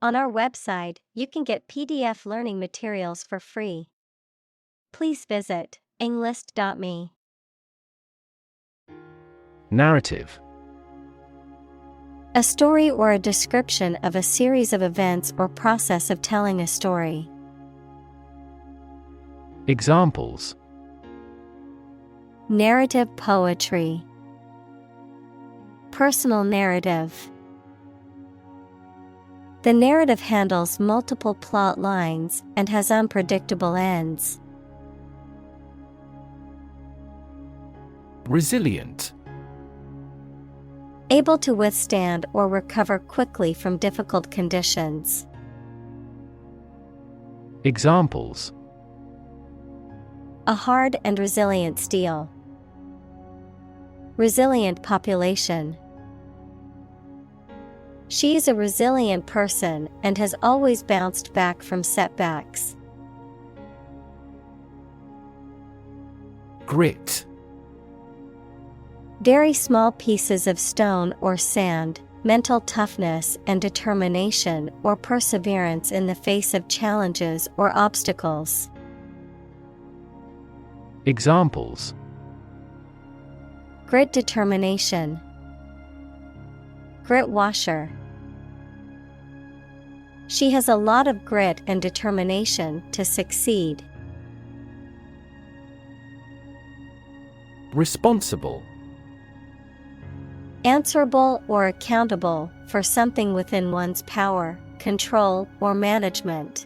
On our website, you can get PDF learning materials for free. Please visit englist.me. Narrative. A story or a description of a series of events or process of telling a story. Examples: Narrative poetry. Personal narrative. The narrative handles multiple plot lines and has unpredictable ends. Resilient. Able to withstand or recover quickly from difficult conditions. Examples: A hard and resilient steel. Resilient population. She is a resilient person and has always bounced back from setbacks. Grit. Very small pieces of stone or sand, mental toughness and determination or perseverance in the face of challenges or obstacles. Examples: Grit determination. Grit washer. She has a lot of grit and determination to succeed. Responsible. Answerable or accountable for something within one's power, control, or management.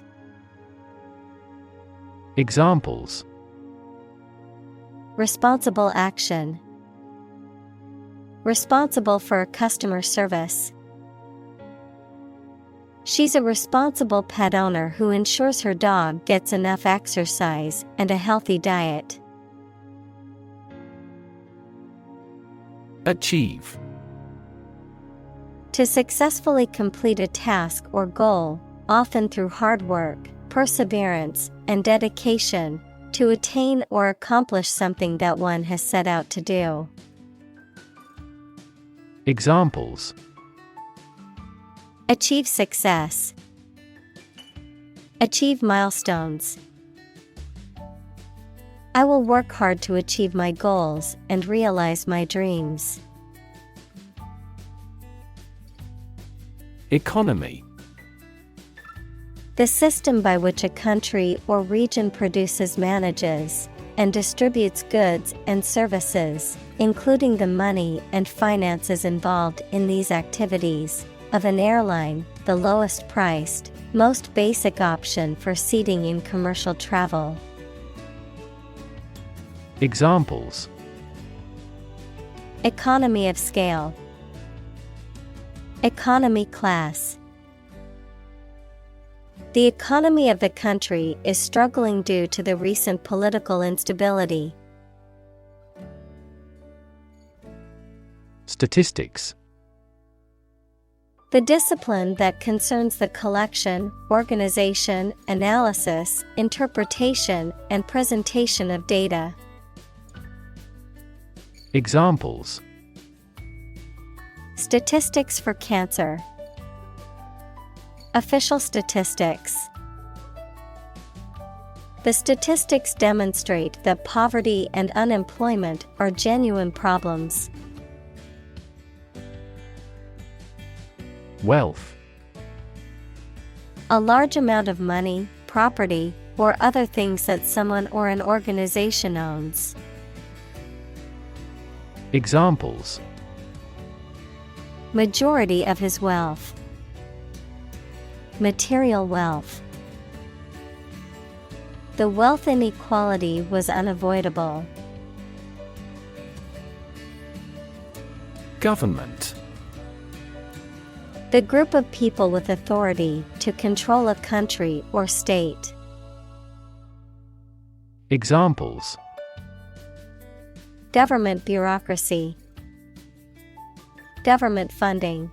Examples: Responsible action. Responsible for customer service. She's a responsible pet owner who ensures her dog gets enough exercise and a healthy diet. Achieve. To successfully complete a task or goal, often through hard work, perseverance, and dedication, to attain or accomplish something that one has set out to do. Examples: Achieve success. Achieve milestones. I will work hard to achieve my goals and realize my dreams. Economy. The system by which a country or region produces, manages, and distributes goods and services, including the money and finances involved in these activities, of an airline, the lowest priced, most basic option for seating in commercial travel. Examples: Economy of scale. Economy class. The economy of the country is struggling due to the recent political instability. Statistics. The discipline that concerns the collection, organization, analysis, interpretation, and presentation of data. Examples: Statistics for cancer. Official statistics. The statistics demonstrate that poverty and unemployment are genuine problems. Wealth. A large amount of money, property, or other things that someone or an organization owns. Examples: Majority of his wealth. Material wealth. The wealth inequality was unavoidable. Government. The group of people with authority to control a country or state. Examples: Government bureaucracy. Government funding.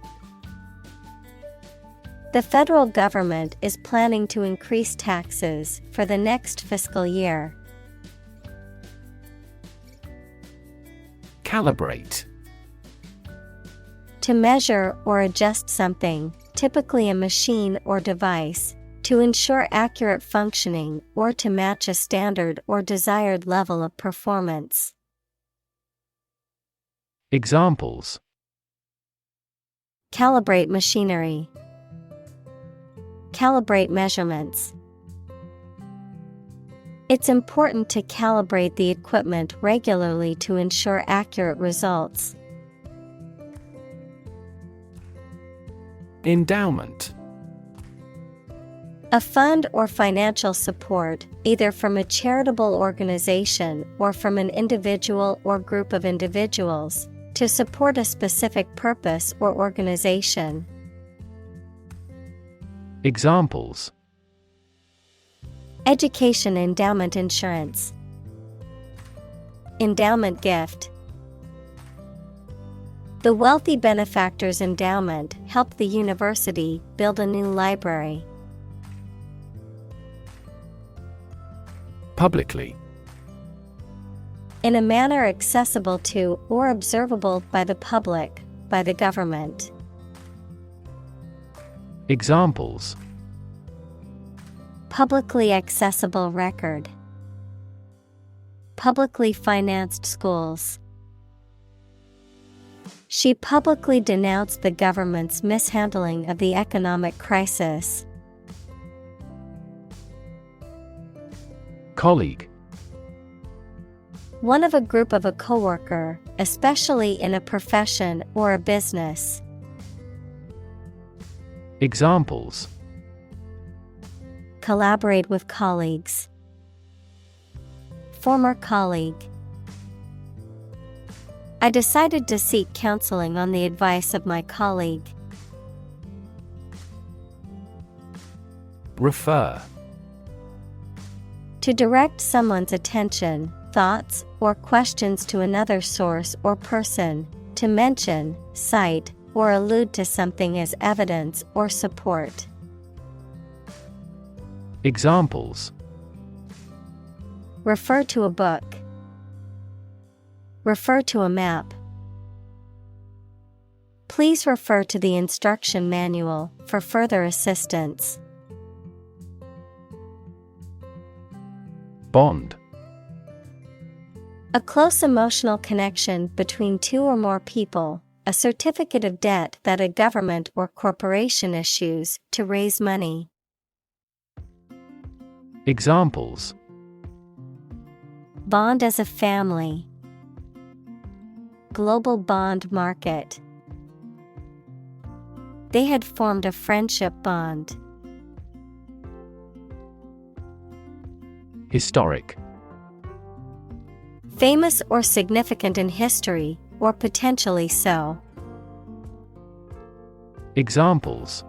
The federal government is planning to increase taxes for the next fiscal year. Calibrate. To measure or adjust something, typically a machine or device, to ensure accurate functioning or to match a standard or desired level of performance. Examples: Calibrate machinery. Calibrate measurements. It's important to calibrate the equipment regularly to ensure accurate results. Endowment. A fund or financial support, either from a charitable organization or from an individual or group of individuals, to support a specific purpose or organization. Examples: Education endowment insurance. Endowment gift. The wealthy benefactor's endowment helped the university build a new library. Publicly. In a manner accessible to or observable by the public, by the government. Examples: Publicly accessible record. Publicly financed schools. She publicly denounced the government's mishandling of the economic crisis. Colleague. One of a group of a coworker, especially in a profession or a business. Examples: Collaborate with colleagues. Former colleague. I decided to seek counseling on the advice of my colleague. Refer. To direct someone's attention, thoughts, or questions to another source or person, to mention, cite, or allude to something as evidence or support. Examples: Refer to a book. Refer to a map. Please refer to the instruction manual for further assistance. Bond. A close emotional connection between two or more people, a certificate of debt that a government or corporation issues to raise money. Examples: Bond as a family. Global bond market. They had formed a friendship bond. Historic. Famous or significant in history, or potentially so. Examples: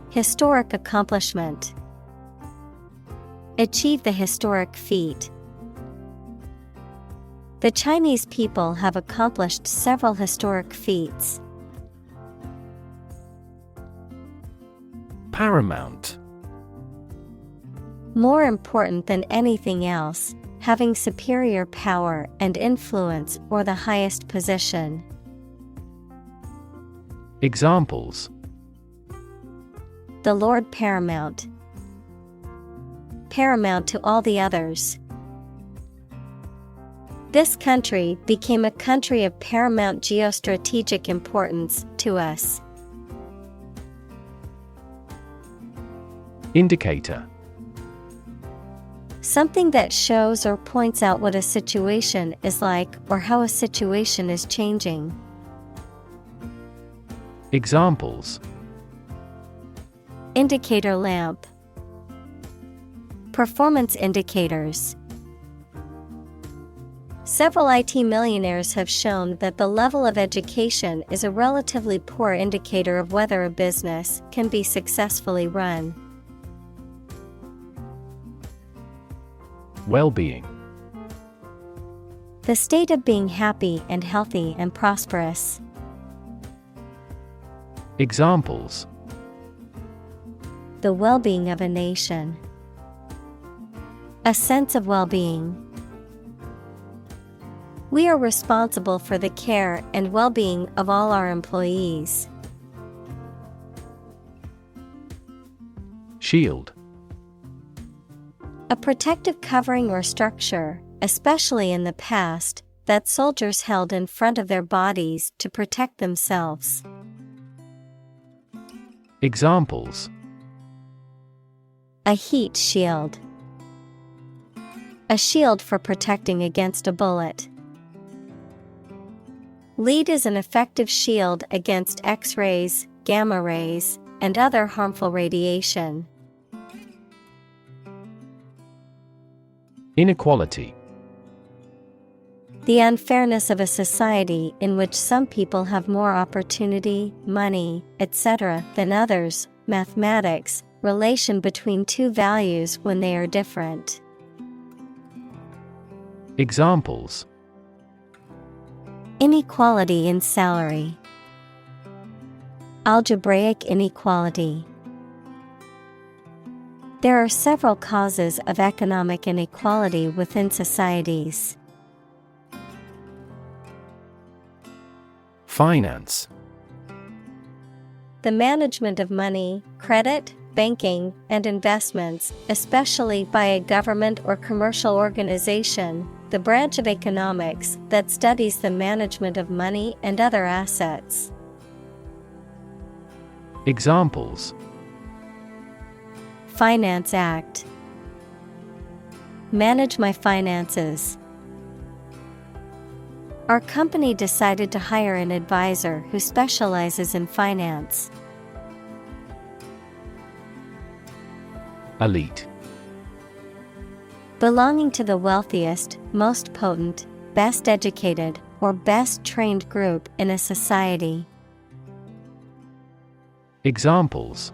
Historic accomplishment. Achieve the historic feat. The Chinese people have accomplished several historic feats. Paramount. More important than anything else, having superior power and influence or the highest position. Examples: The Lord Paramount. Paramount to all the others. This country became a country of paramount geostrategic importance to us. Indicator. Something that shows or points out what a situation is like or how a situation is changing. Examples: Indicator lamp. Performance indicators. Several IT millionaires have shown that the level of education is a relatively poor indicator of whether a business can be successfully run. Well-being. The state of being happy and healthy and prosperous. Examples: The well-being of a nation. A sense of well-being. We are responsible for the care and well-being of all our employees. Shield. A protective covering or structure, especially in the past, that soldiers held in front of their bodies to protect themselves. Examples: A heat shield. A shield for protecting against a bullet. Lead is an effective shield against X-rays, gamma rays, and other harmful radiation. Inequality. The unfairness of a society in which some people have more opportunity, money, etc. than others. Mathematics, relation between two values when they are different. Examples: Inequality in salary. Algebraic inequality. There are several causes of economic inequality within societies. Finance. The management of money, credit, banking, and investments, especially by a government or commercial organization, the branch of economics that studies the management of money and other assets. Examples: Finance Act. Manage my finances. Our company decided to hire an advisor who specializes in finance. Elite. Belonging to the wealthiest, most potent, best educated, or best trained group in a society. Examples: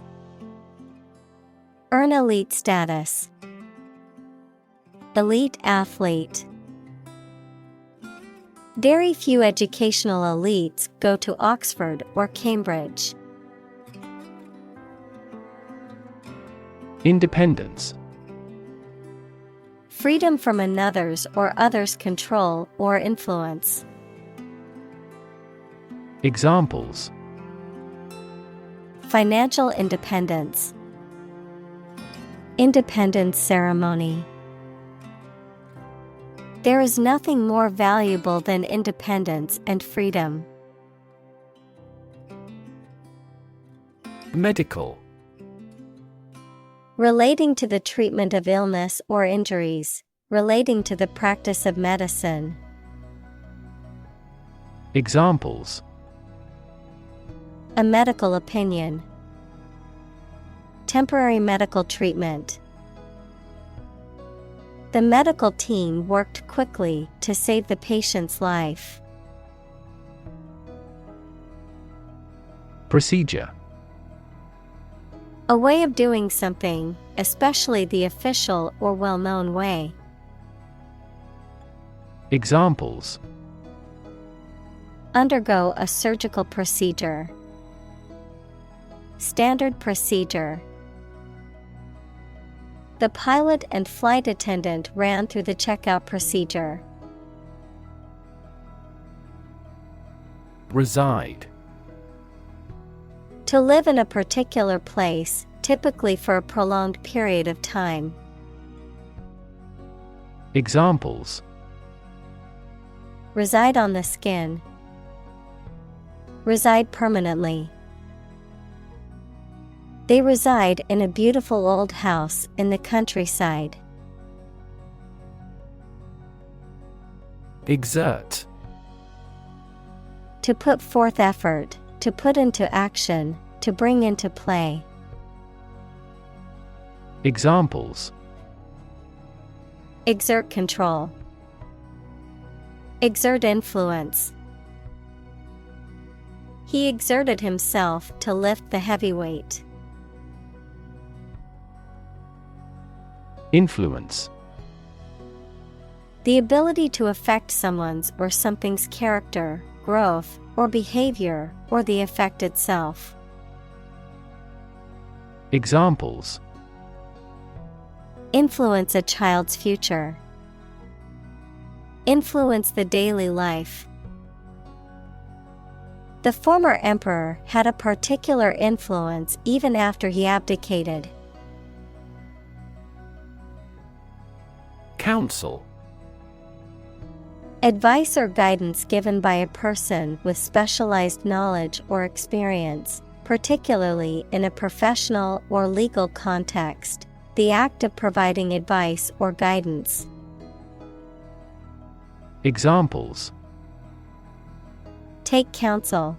Earn elite status. Elite athlete. Very few educational elites go to Oxford or Cambridge. Independence. Freedom from another's or others' control or influence. Examples: Financial independence. Independence ceremony. There is nothing more valuable than independence and freedom. Medical. Relating to the treatment of illness or injuries, relating to the practice of medicine. Examples: A medical opinion. Temporary medical treatment. The medical team worked quickly to save the patient's life. Procedure. A way of doing something, especially the official or well-known way. Examples: Undergo a surgical procedure. Standard procedure. The pilot and flight attendant ran through the checkout procedure. Reside. To live in a particular place, typically for a prolonged period of time. Examples: Reside on the skin. Reside permanently. They reside in a beautiful old house in the countryside. Exert. To put forth effort, to put into action, to bring into play. Examples: Exert control. Exert influence. He exerted himself to lift the heavy weight. Influence. The ability to affect someone's or something's character, growth, or behavior, or the effect itself. Examples: Influence a child's future. Influence the daily life. The former emperor had a particular influence even after he abdicated. Counsel. Advice or guidance given by a person with specialized knowledge or experience, particularly in a professional or legal context. The act of providing advice or guidance. Examples: Take counsel.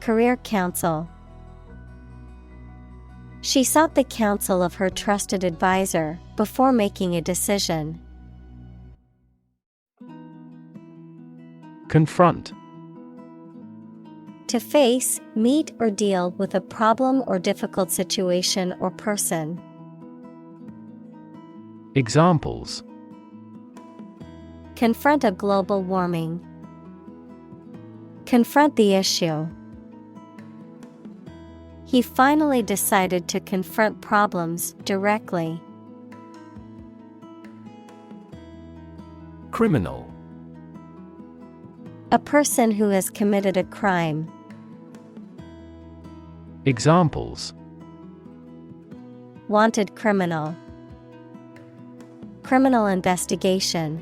Career counsel. She sought the counsel of her trusted advisor before making a decision. Confront. To face, meet, or deal with a problem or difficult situation or person. Examples: Confront a global warming. Confront the issue. He finally decided to confront problems directly. Criminal. A person who has committed a crime. Examples: Wanted criminal. Criminal investigation.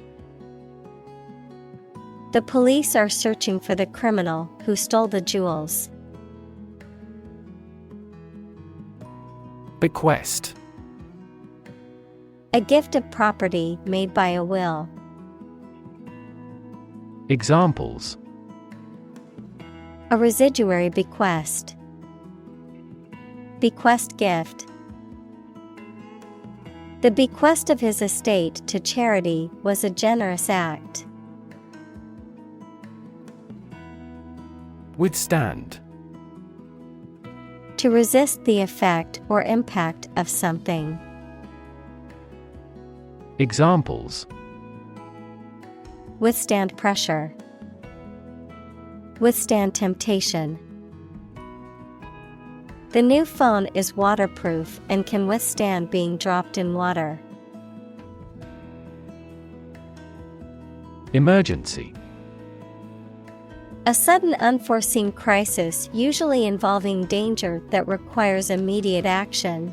The police are searching for the criminal who stole the jewels. Bequest. A gift of property made by a will. Examples: A residuary bequest. Bequest gift. The bequest of his estate to charity was a generous act. Withstand. To resist the effect or impact of something. Examples: Withstand pressure. Withstand temptation. The new phone is waterproof and can withstand being dropped in water. Emergency. A sudden unforeseen crisis usually involving danger that requires immediate action.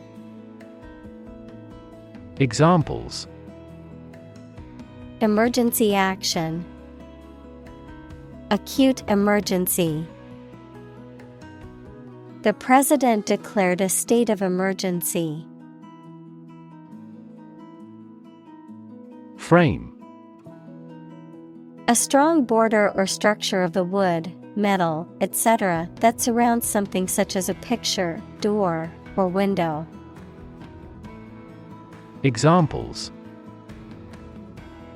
Examples: Emergency action. Acute emergency. The president declared a state of emergency. Frame. A strong border or structure of the wood, metal, etc. that surrounds something such as a picture, door, or window. Examples: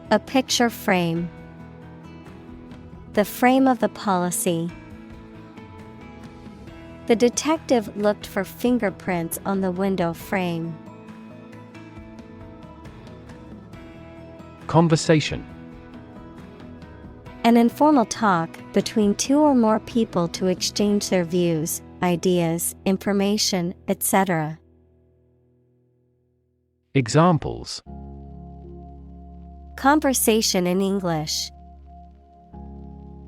A picture frame. The frame of the policy. The detective looked for fingerprints on the window frame. Conversation. An informal talk between two or more people to exchange their views, ideas, information, etc. Examples: Conversation in English.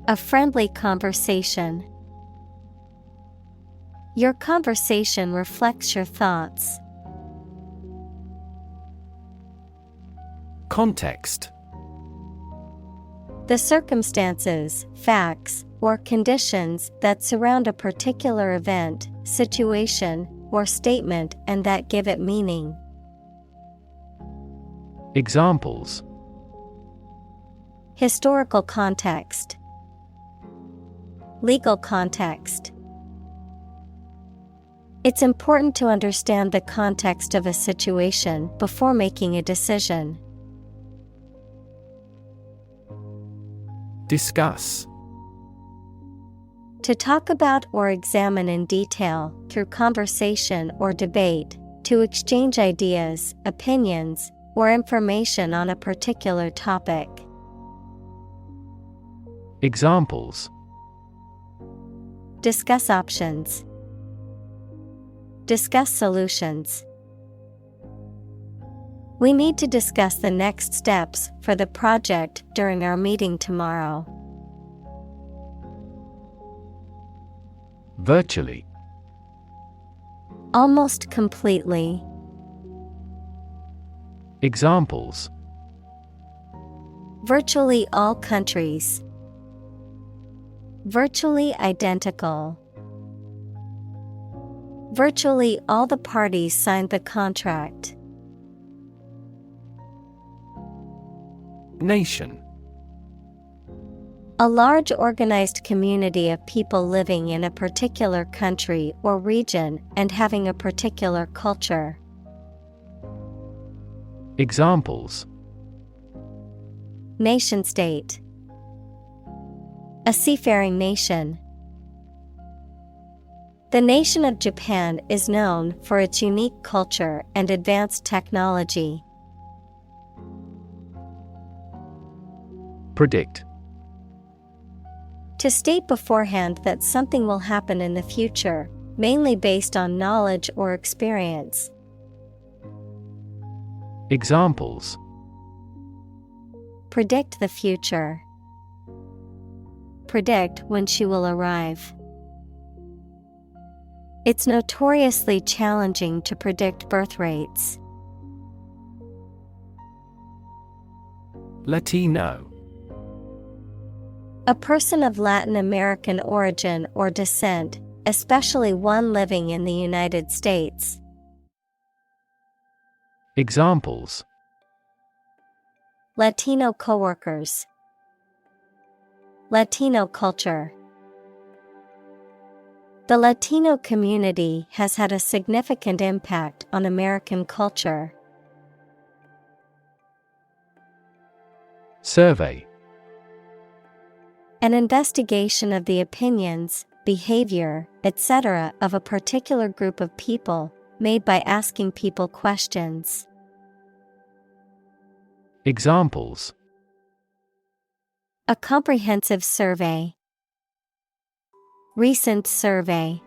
A friendly conversation. Your conversation reflects your thoughts. Context. The circumstances, facts, or conditions that surround a particular event, situation, or statement and that give it meaning. Examples: Historical context. Legal context. It's important to understand the context of a situation before making a decision. Discuss. To talk about or examine in detail, through conversation or debate, to exchange ideas, opinions, or information on a particular topic. Examples: Discuss options. Discuss solutions. We need to discuss the next steps for the project during our meeting tomorrow. Virtually. Almost completely. Examples: virtually all countries, virtually identical. Virtually all the parties signed the contract. Nation. A large organized community of people living in a particular country or region and having a particular culture. Examples: nation-state, a seafaring nation. The nation of Japan is known for its unique culture and advanced technology. Predict. To state beforehand that something will happen in the future, mainly based on knowledge or experience. Examples: predict the future, predict when she will arrive. It's notoriously challenging to predict birth rates. Latino. A person of Latin American origin or descent, especially one living in the United States. Examples: Latino coworkers, Latino culture. The Latino community has had a significant impact on American culture. Survey. An investigation of the opinions, behavior, etc. of a particular group of people, made by asking people questions. Examples: a comprehensive survey, recent survey.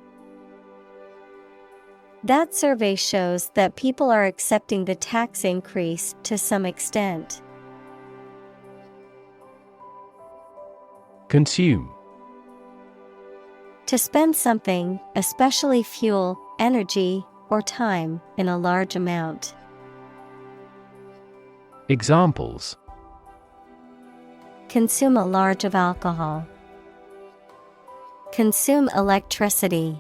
That survey shows that people are accepting the tax increase to some extent. Consume. To spend something, especially fuel, energy, or time, in a large amount. Examples: consume a large of alcohol, consume electricity.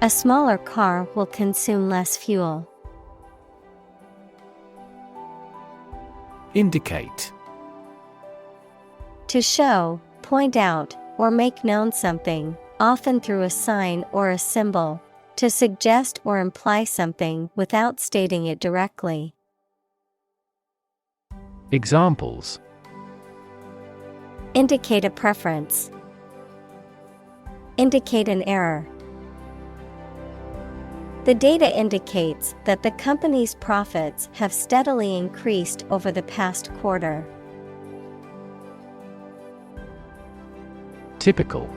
A smaller car will consume less fuel. Indicate. To show, point out, or make known something, often through a sign or a symbol, to suggest or imply something without stating it directly. Examples: indicate a preference, indicate an error. The data indicates that the company's profits have steadily increased over the past quarter. Typical.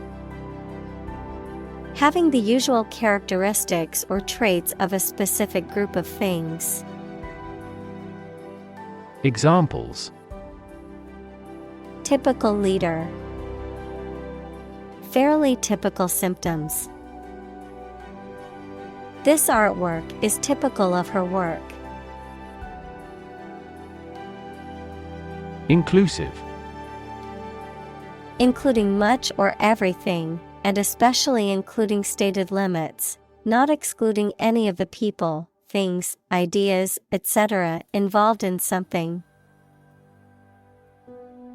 Having the usual characteristics or traits of a specific group of things. Examples: typical leader, fairly typical symptoms. This artwork is typical of her work. Inclusive. Including much or everything, and especially including stated limits, not excluding any of the people, things, ideas, etc. involved in something.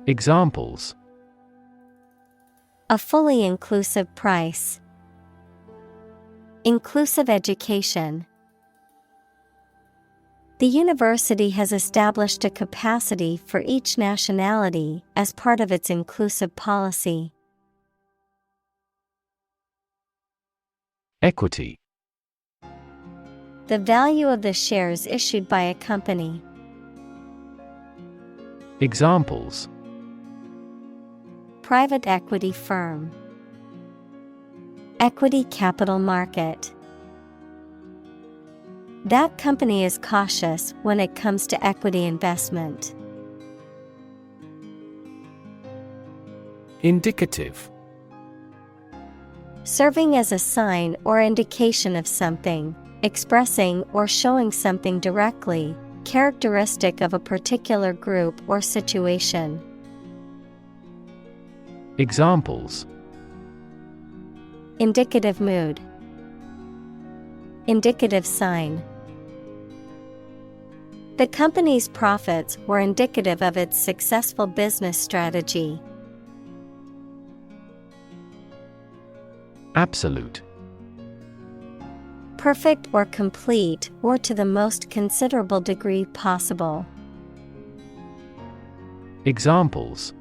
Examples: a fully inclusive price, inclusive education. The university has established a capacity for each nationality as part of its inclusive policy. Equity. The value of the shares issued by a company. Examples: private equity firm, equity capital market. That company is cautious when it comes to equity investment. Indicative. Serving as a sign or indication of something, expressing or showing something directly, characteristic of a particular group or situation. Examples: Indicative mood. Indicative sign. The company's profits were indicative of its successful business strategy. Absolute. Perfect or complete, or to the most considerable degree possible. Examples: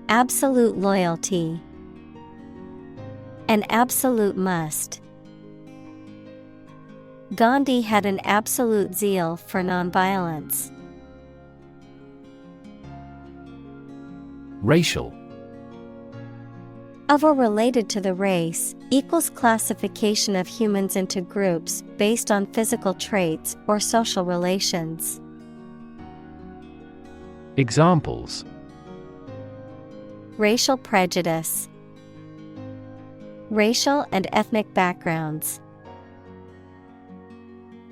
Absolute loyalty. An absolute must. Gandhi had an absolute zeal for nonviolence. Racial. Of or related to the race, equals classification of humans into groups based on physical traits or social relations. Examples: Racial prejudice. Racial and ethnic backgrounds.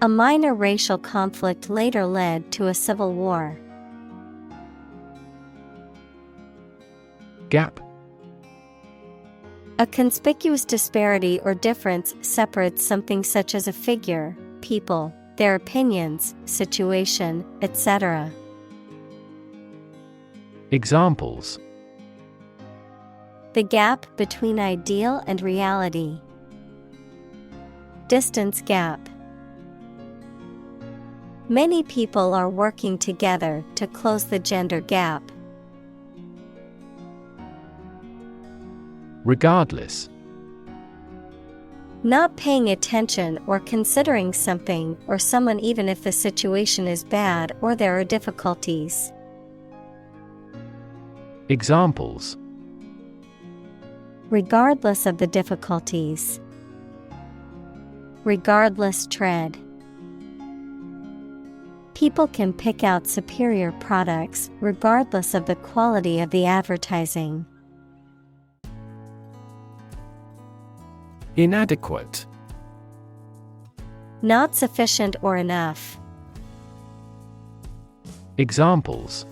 A minor racial conflict later led to a civil war. Gap. A conspicuous disparity or difference separates something such as a figure, people, their opinions, situation, etc. Examples: The gap between ideal and reality. Distance gap. Many people are working together to close the gender gap. Regardless. Not paying attention or considering something or someone even if the situation is bad or there are difficulties. Examples: Regardless of the difficulties. Regardless tread. People can pick out superior products regardless of the quality of the advertising. Inadequate. Not sufficient or enough. Examples: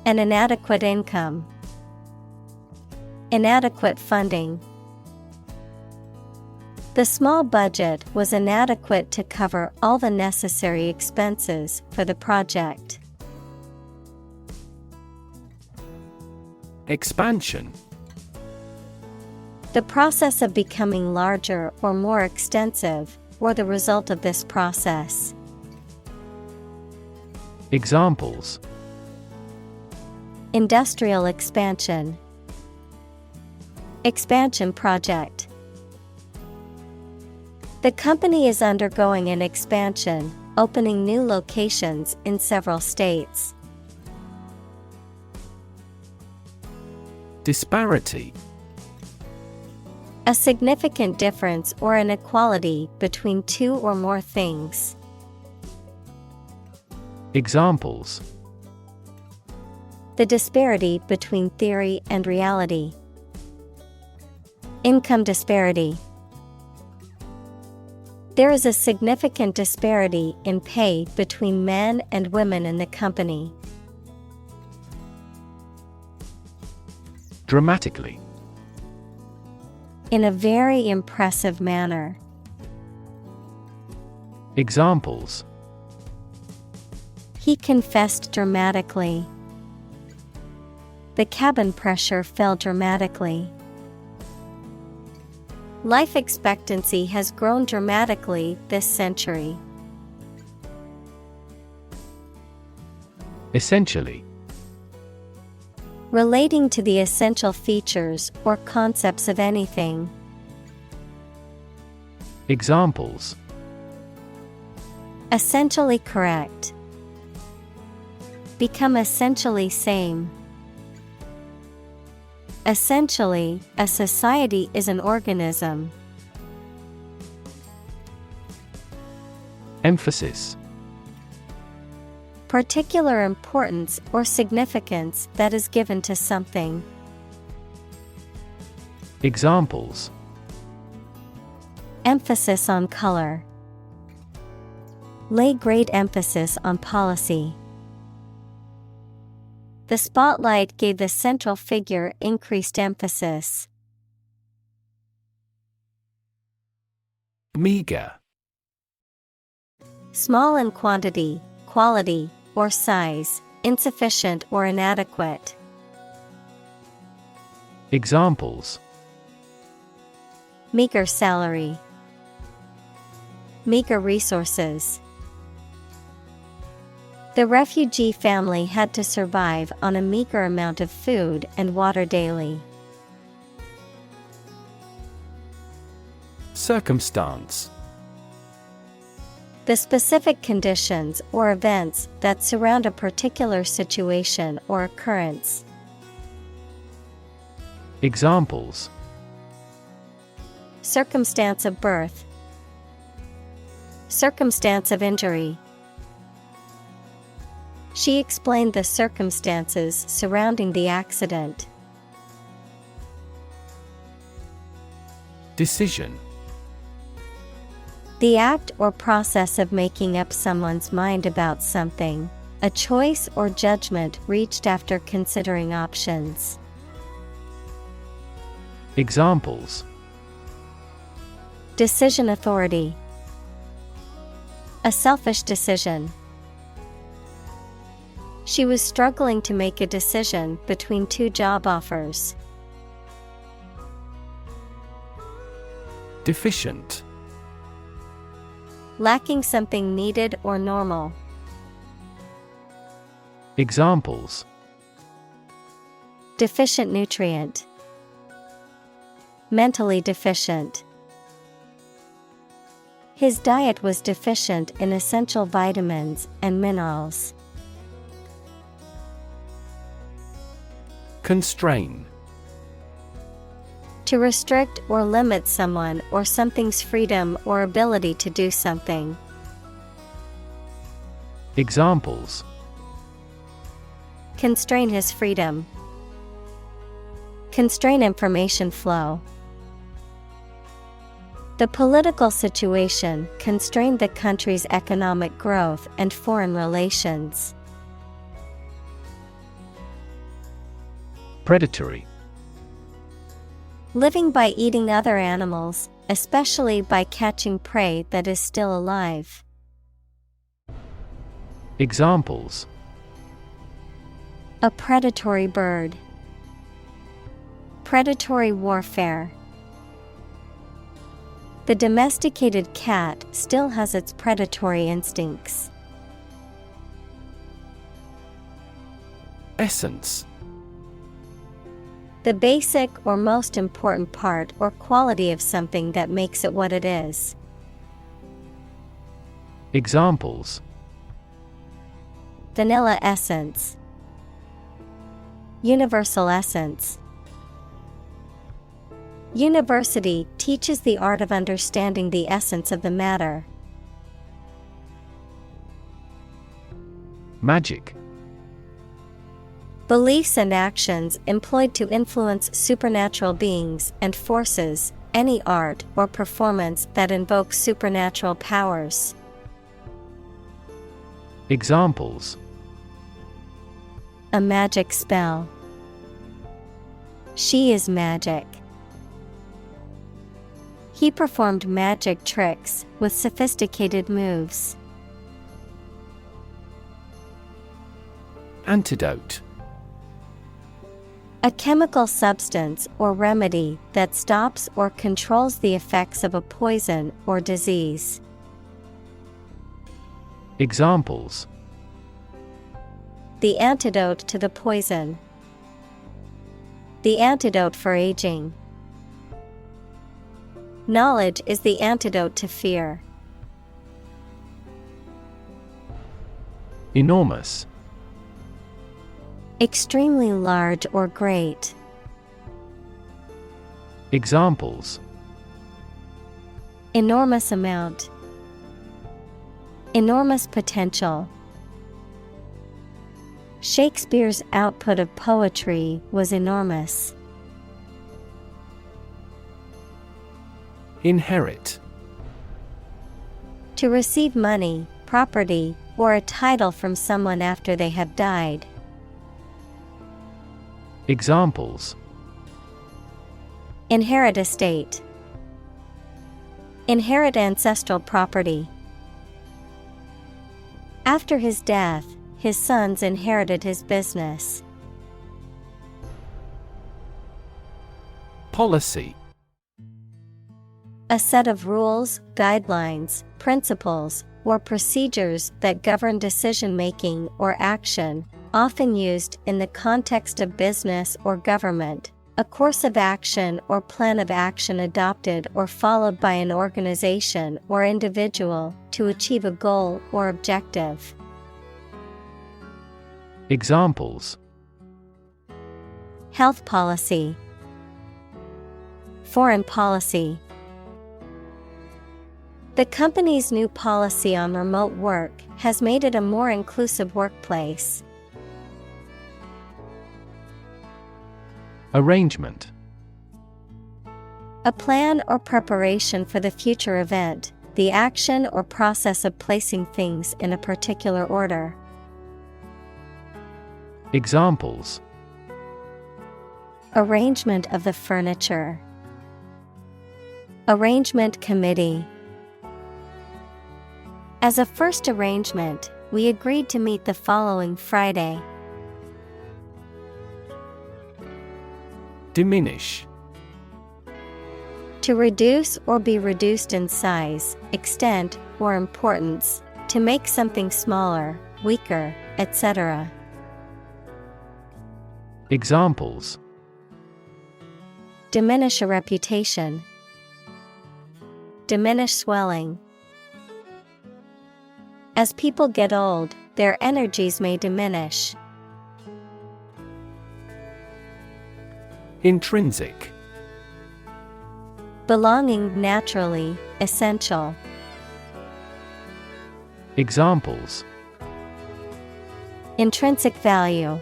An inadequate income. Inadequate funding. The small budget was inadequate to cover all the necessary expenses for the project. Expansion. The process of becoming larger or more extensive, or the result of this process. Examples: Industrial expansion. Expansion project. The company is undergoing an expansion, opening new locations in several states. Disparity. A significant difference or inequality between two or more things. Examples: The disparity between theory and reality. Income disparity. There is a significant disparity in pay between men and women in the company. Dramatically. In a very impressive manner. Examples: He confessed dramatically. The cabin pressure fell dramatically. Life expectancy has grown dramatically this century. Essentially. Relating to the essential features or concepts of anything. Examples: Essentially correct. Become essentially same. Essentially, a society is an organism. Emphasis. Particular importance or significance that is given to something. Emphasis on color. Lay great emphasis on policy. The spotlight gave the central figure increased emphasis. Meager. Small in quantity, quality, or size, insufficient or inadequate. Examples: Meager salary. Meager resources. The refugee family had to survive on a meager amount of food and water daily. Circumstance. The specific conditions or events that surround a particular situation or occurrence. Examples: Circumstance of birth. Circumstance of injury. She explained the circumstances surrounding the accident. Decision. The act or process of making up someone's mind about something, a choice or judgment reached after considering options. Examples: Decision authority. A selfish decision. She was struggling to make a decision between two job offers. Deficient. Lacking something needed or normal. Examples: Deficient nutrient. Mentally deficient. His diet was deficient in essential vitamins and minerals. Constrain. To restrict or limit someone or something's freedom or ability to do something. Examples: Constrain his freedom. Constrain information flow. The political situation constrained the country's economic growth and foreign relations. Predatory. Living by eating other animals, especially by catching prey that is still alive. Examples: A predatory bird. Predatory warfare. The domesticated cat still has its predatory instincts. Essence. The basic or most important part or quality of something that makes it what it is. Examples: Vanilla essence. Universal essence. University teaches the art of understanding the essence of the matter. Magic. Beliefs and actions employed to influence supernatural beings and forces, any art or performance that invokes supernatural powers. Examples: A magic spell. She is magic. He performed magic tricks with sophisticated moves. Antidote. A chemical substance or remedy that stops or controls the effects of a poison or disease. Examples: The antidote to the poison. The antidote for aging. Knowledge is the antidote to fear. Enormous. Extremely large or great. Examples: Enormous amount. Enormous potential. Shakespeare's output of poetry was enormous. Inherit. To receive money, property, or a title from someone after they have died. Examples: Inherit estate. Inherit ancestral property. After his death, his sons inherited his business. Policy: A set of rules, guidelines, principles, or procedures that govern decision-making or action, often used in the context of business or government. A course of action or plan of action adopted or followed by an organization or individual to achieve a goal or objective. Examples: Health policy. Foreign policy. The company's new policy on remote work has made it a more inclusive workplace. Arrangement: A plan or preparation for the future event, the action or process of placing things in a particular order. Examples: Arrangement of the furniture. Arrangement committee. As a first arrangement, we agreed to meet the following Friday. Diminish: To reduce or be reduced in size, extent, or importance, to make something smaller, weaker, etc. Examples: Diminish a reputation. Diminish swelling. As people get old, their energies may diminish. Intrinsic: Belonging naturally, essential. Examples: Intrinsic value.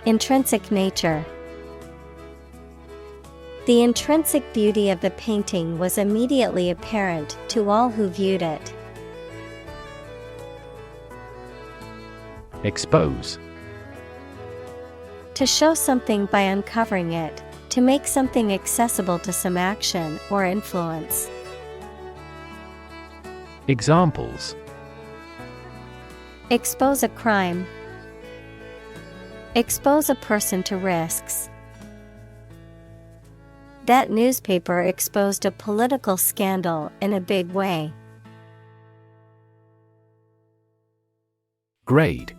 Intrinsic nature. The intrinsic beauty of the painting was immediately apparent to all who viewed it. Expose: To show something by uncovering it, to make something accessible to some action or influence. Examples: Expose a crime. Expose a person to risks. That newspaper exposed a political scandal in a big way. Grade: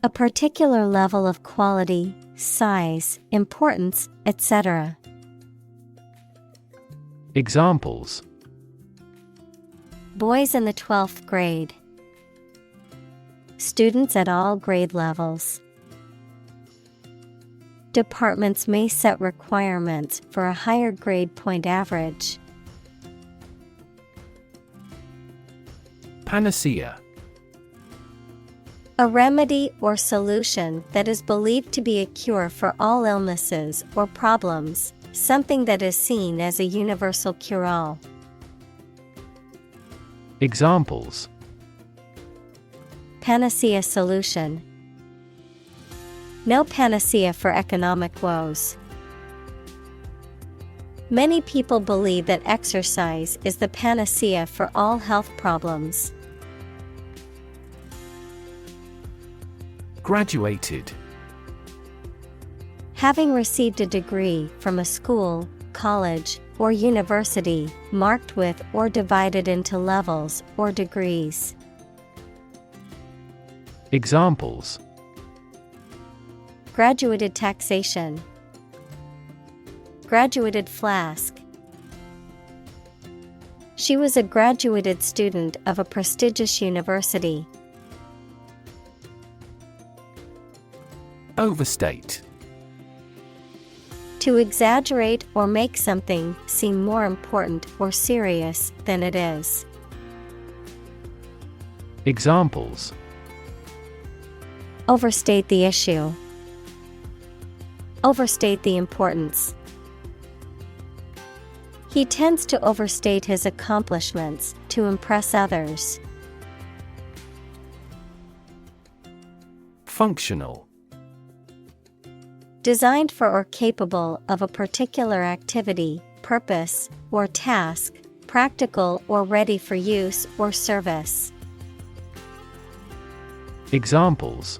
A particular level of quality, size, importance, etc. Examples: Boys in the 12th grade. Students at all grade levels. Departments may set requirements for a higher grade point average. Panacea: A remedy or solution that is believed to be a cure for all illnesses or problems, something that is seen as a universal cure-all. Examples: Panacea solution. No panacea for economic woes. Many people believe that exercise is the panacea for all health problems. Graduated: Having received a degree from a school, college, or university, marked with or divided into levels or degrees. Examples: Graduated taxation. Graduated flask. She was a graduated student of a prestigious university. Overstate: To exaggerate or make something seem more important or serious than it is. Examples: Overstate the issue. Overstate the importance. He tends to overstate his accomplishments to impress others. Functional. Designed for or capable of a particular activity, purpose, or task, practical or ready for use or service. Examples: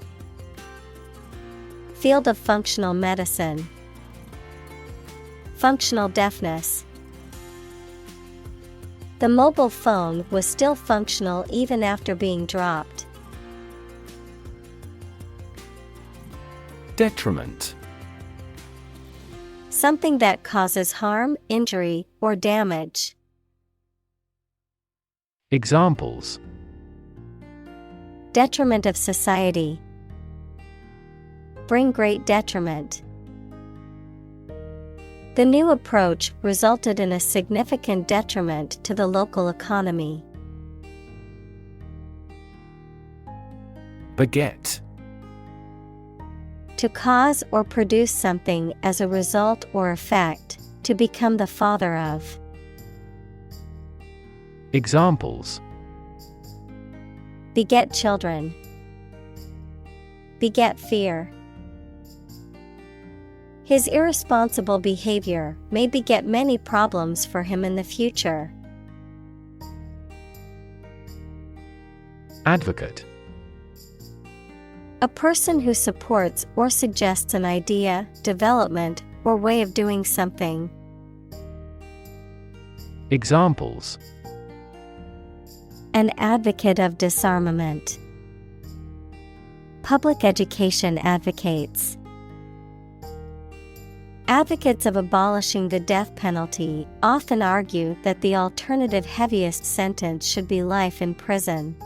Field of functional medicine. Functional deafness. The mobile phone was still functional even after being dropped. Detriment. Something that causes harm, injury, or damage. Examples: Detriment of society. Bring great detriment. The new approach resulted in a significant detriment to the local economy. Beget. To cause or produce something as a result or effect, to become the father of. Examples: Beget children. Beget fear. His irresponsible behavior may beget many problems for him in the future. Advocate. A person who supports or suggests an idea, development, or way of doing something. Examples: An advocate of disarmament. Public education advocates. Advocates of abolishing the death penalty often argue that the alternative heaviest sentence should be life in prison.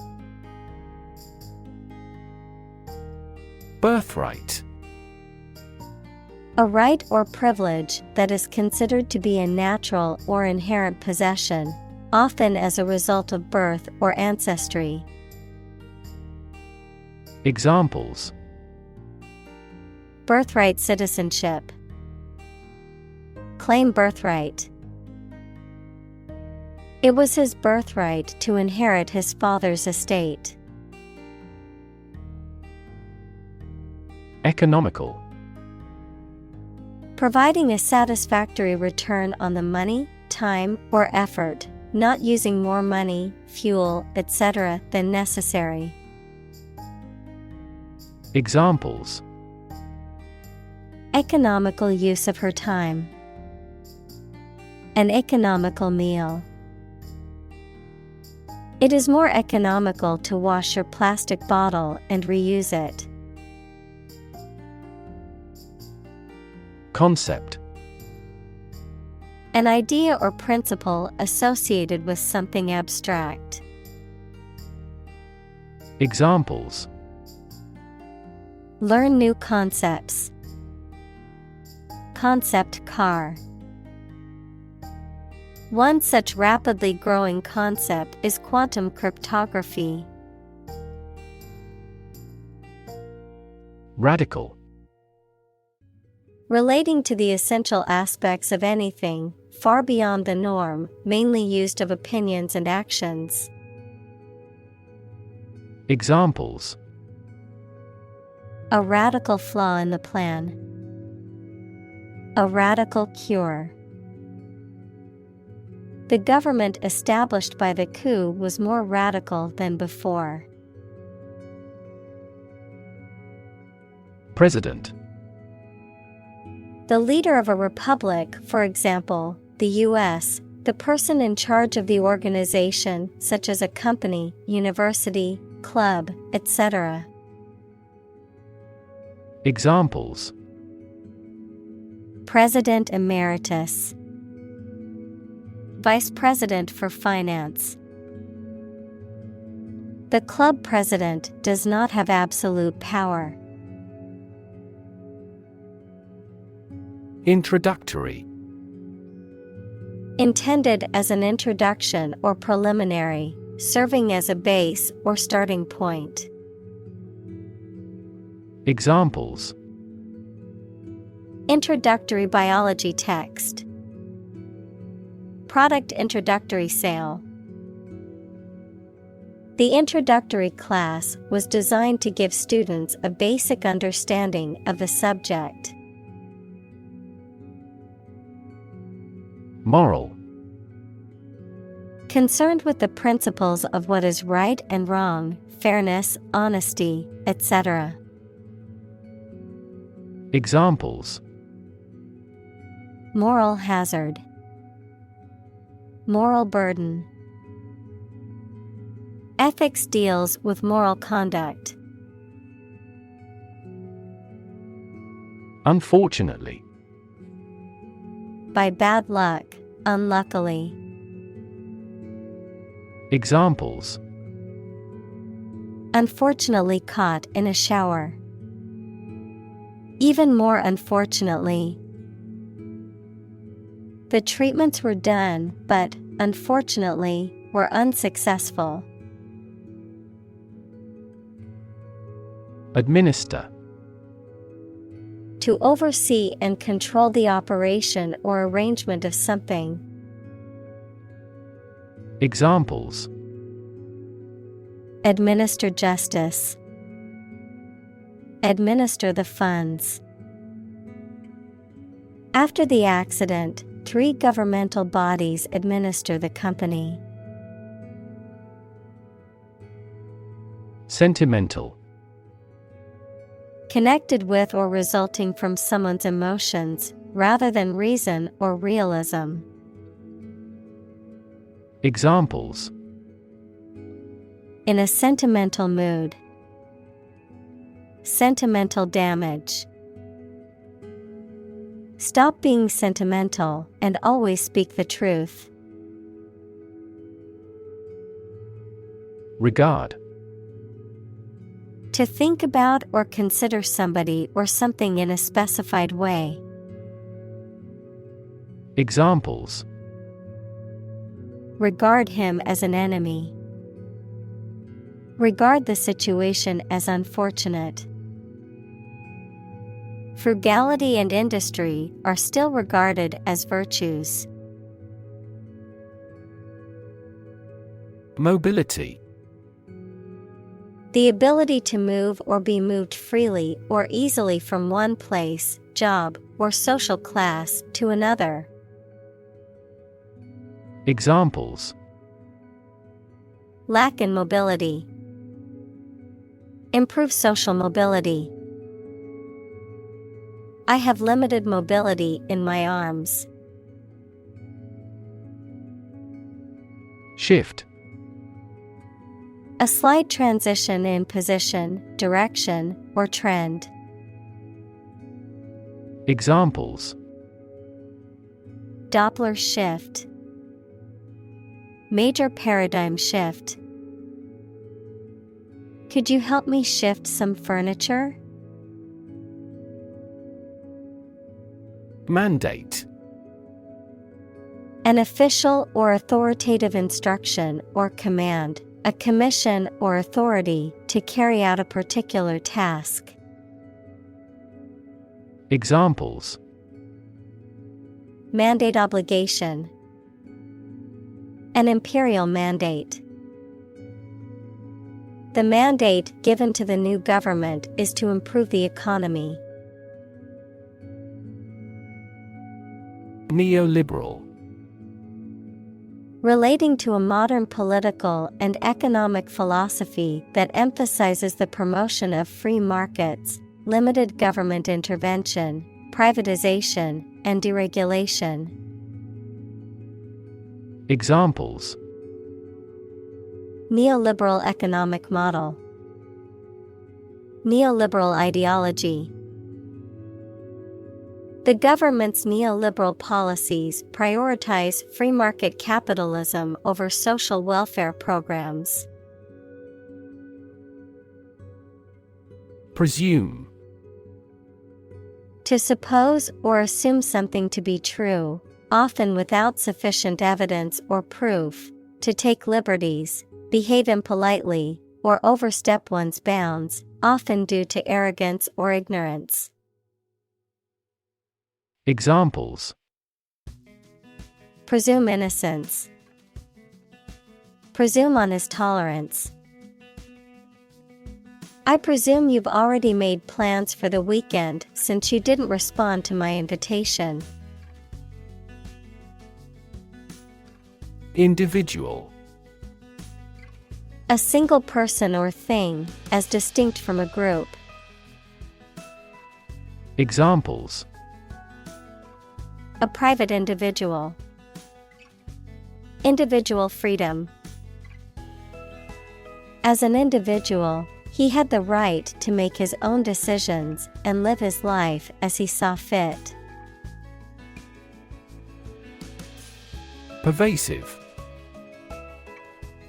Birthright. A right or privilege that is considered to be a natural or inherent possession, often as a result of birth or ancestry. Examples: Birthright citizenship. Claim birthright. It was his birthright to inherit his father's estate. Economical. Providing a satisfactory return on the money, time, or effort, not using more money, fuel, etc. than necessary. Examples: Economical use of her time. An economical meal. It is more economical to wash your plastic bottle and reuse it. Concept. An idea or principle associated with something abstract. Examples: Learn new concepts. Concept car. One such rapidly growing concept is quantum cryptography. Radical. Relating to the essential aspects of anything, far beyond the norm, mainly used of opinions and actions. Examples: A radical flaw in the plan. A radical cure. The government established by the coup was more radical than before. President. The leader of a republic, for example, the U.S., the person in charge of the organization, such as a company, university, club, etc. Examples: President Emeritus. Vice President for Finance. The club president does not have absolute power. Introductory. Intended as an introduction or preliminary, serving as a base or starting point. Examples: Introductory biology text. Product introductory sale. The introductory class was designed to give students a basic understanding of the subject. Moral. Concerned with the principles of what is right and wrong, fairness, honesty, etc. Examples: Moral hazard. Moral burden. Ethics deals with moral conduct. Unfortunately. By bad luck, unluckily. Examples: Unfortunately caught in a shower. Even more unfortunately. The treatments were done, but, unfortunately, were unsuccessful. Administer. To oversee and control the operation or arrangement of something. Examples: Administer justice. Administer the funds. After the accident, 3 governmental bodies administer the company. Sentimental. Connected with or resulting from someone's emotions, rather than reason or realism. Examples: In a sentimental mood. Sentimental damage. Stop being sentimental and always speak the truth. Regard. To think about or consider somebody or something in a specified way. Examples: Regard him as an enemy. Regard the situation as unfortunate. Frugality and industry are still regarded as virtues. Mobility. The ability to move or be moved freely or easily from one place, job, or social class to another. Examples: Lack in mobility. Improve social mobility. I have limited mobility in my arms. Shift. A slight transition in position, direction, or trend. Examples: Doppler shift. Major paradigm shift. Could you help me shift some furniture? Mandate. An official or authoritative instruction or command, a commission or authority to carry out a particular task. Examples: Mandate obligation. An imperial mandate. The mandate given to the new government is to improve the economy. Neoliberal. Relating to a modern political and economic philosophy that emphasizes the promotion of free markets, limited government intervention, privatization, and deregulation. Examples: Neoliberal economic model. Neoliberal ideology. The government's neoliberal policies prioritize free market capitalism over social welfare programs. Presume. To suppose or assume something to be true, often without sufficient evidence or proof, to take liberties, behave impolitely, or overstep one's bounds, often due to arrogance or ignorance. Examples: Presume innocence. Presume on his tolerance. I presume you've already made plans for the weekend since you didn't respond to my invitation. Individual. A single person or thing, as distinct from a group. Examples. A private individual. Individual freedom. As an individual, he had the right to make his own decisions and live his life as he saw fit. Pervasive.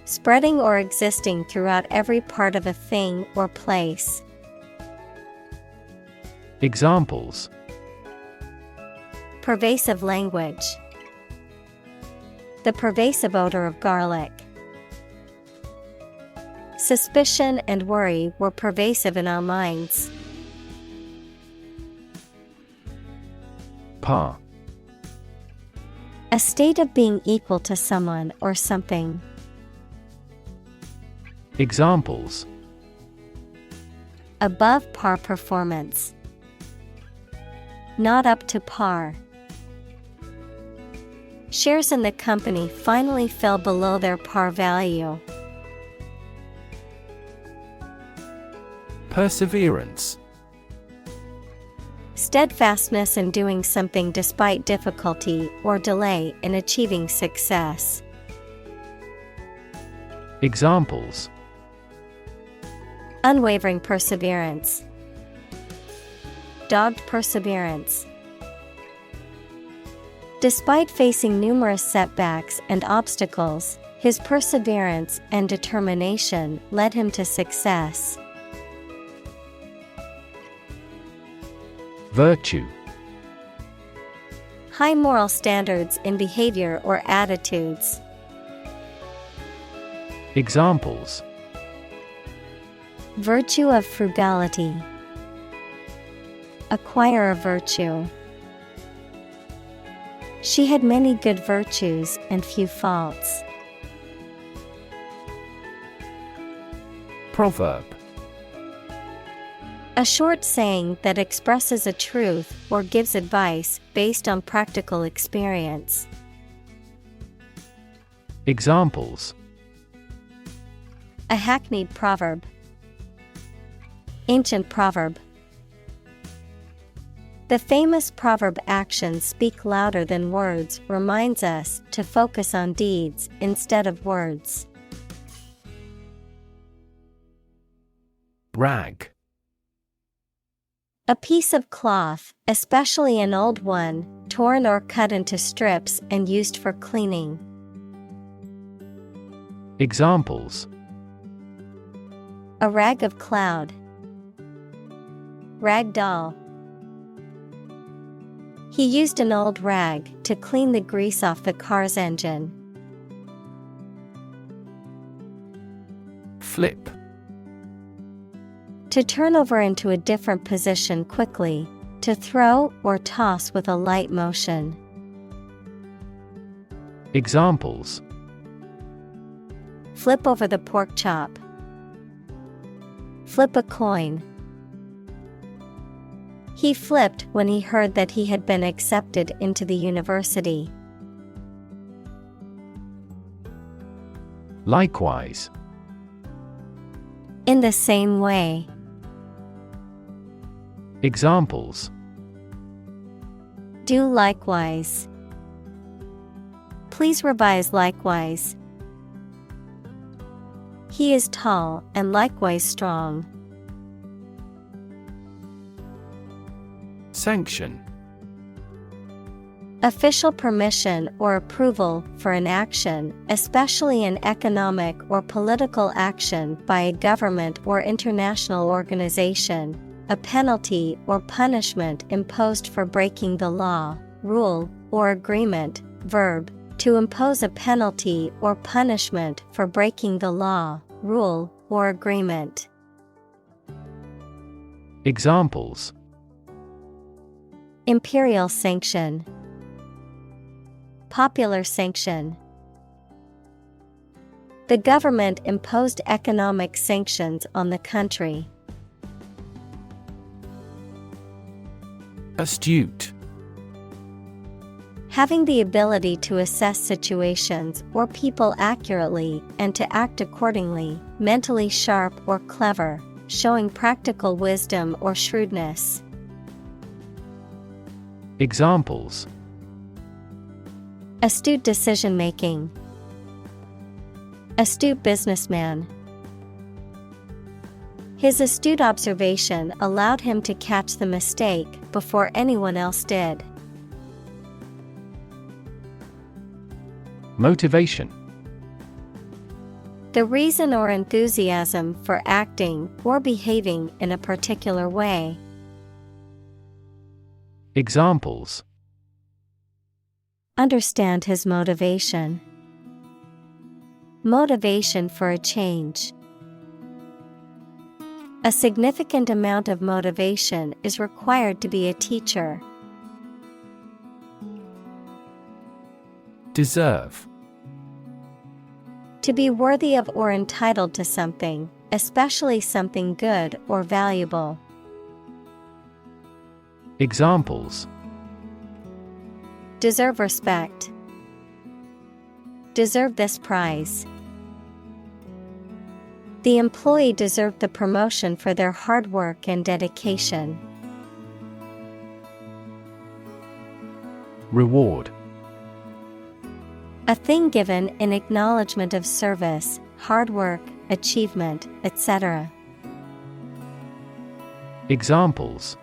Spreading or existing throughout every part of a thing or place. Examples. Pervasive language. The pervasive odor of garlic. Suspicion and worry were pervasive in our minds. Par. A state of being equal to someone or something. Examples. Above par performance. Not up to par. Shares in the company finally fell below their par value. Perseverance. Steadfastness in doing something despite difficulty or delay in achieving success. Examples. Unwavering perseverance. Dogged perseverance. Despite facing numerous setbacks and obstacles, his perseverance and determination led him to success. Virtue. High moral standards in behavior or attitudes. Examples. Virtue of frugality. Acquire a virtue. She had many good virtues and few faults. Proverb. A short saying that expresses a truth or gives advice based on practical experience. Examples. A hackneyed proverb. Ancient proverb. The famous proverb actions speak louder than words reminds us to focus on deeds instead of words. Rag. A piece of cloth, especially an old one, torn or cut into strips and used for cleaning. Examples. A rag of cloud. Rag doll. He used an old rag to clean the grease off the car's engine. Flip. To turn over into a different position quickly, to throw or toss with a light motion. Examples. Flip over the pork chop. Flip a coin. He flipped when he heard that he had been accepted into the university. Likewise. In the same way. Examples. Do likewise. Please revise likewise. He is tall and likewise strong. Sanction. Official permission or approval for an action, especially an economic or political action by a government or international organization, a penalty or punishment imposed for breaking the law, rule, or agreement. Verb, to impose a penalty or punishment for breaking the law, rule, or agreement. Examples. Imperial sanction. Popular sanction. The government imposed economic sanctions on the country. Astute. Having the ability to assess situations or people accurately and to act accordingly, mentally sharp or clever, showing practical wisdom or shrewdness. Examples: astute decision-making, astute businessman. His astute observation allowed him to catch the mistake before anyone else did. Motivation. The reason or enthusiasm for acting or behaving in a particular way. Examples: understand his motivation. Motivation for a change. A significant amount of motivation is required to be a teacher. Deserve. To be worthy of or entitled to something, especially something good or valuable. Examples: deserve respect. Deserve this prize. The employee deserved the promotion for their hard work and dedication. Reward. A thing given in acknowledgement of service, hard work, achievement, etc. Examples: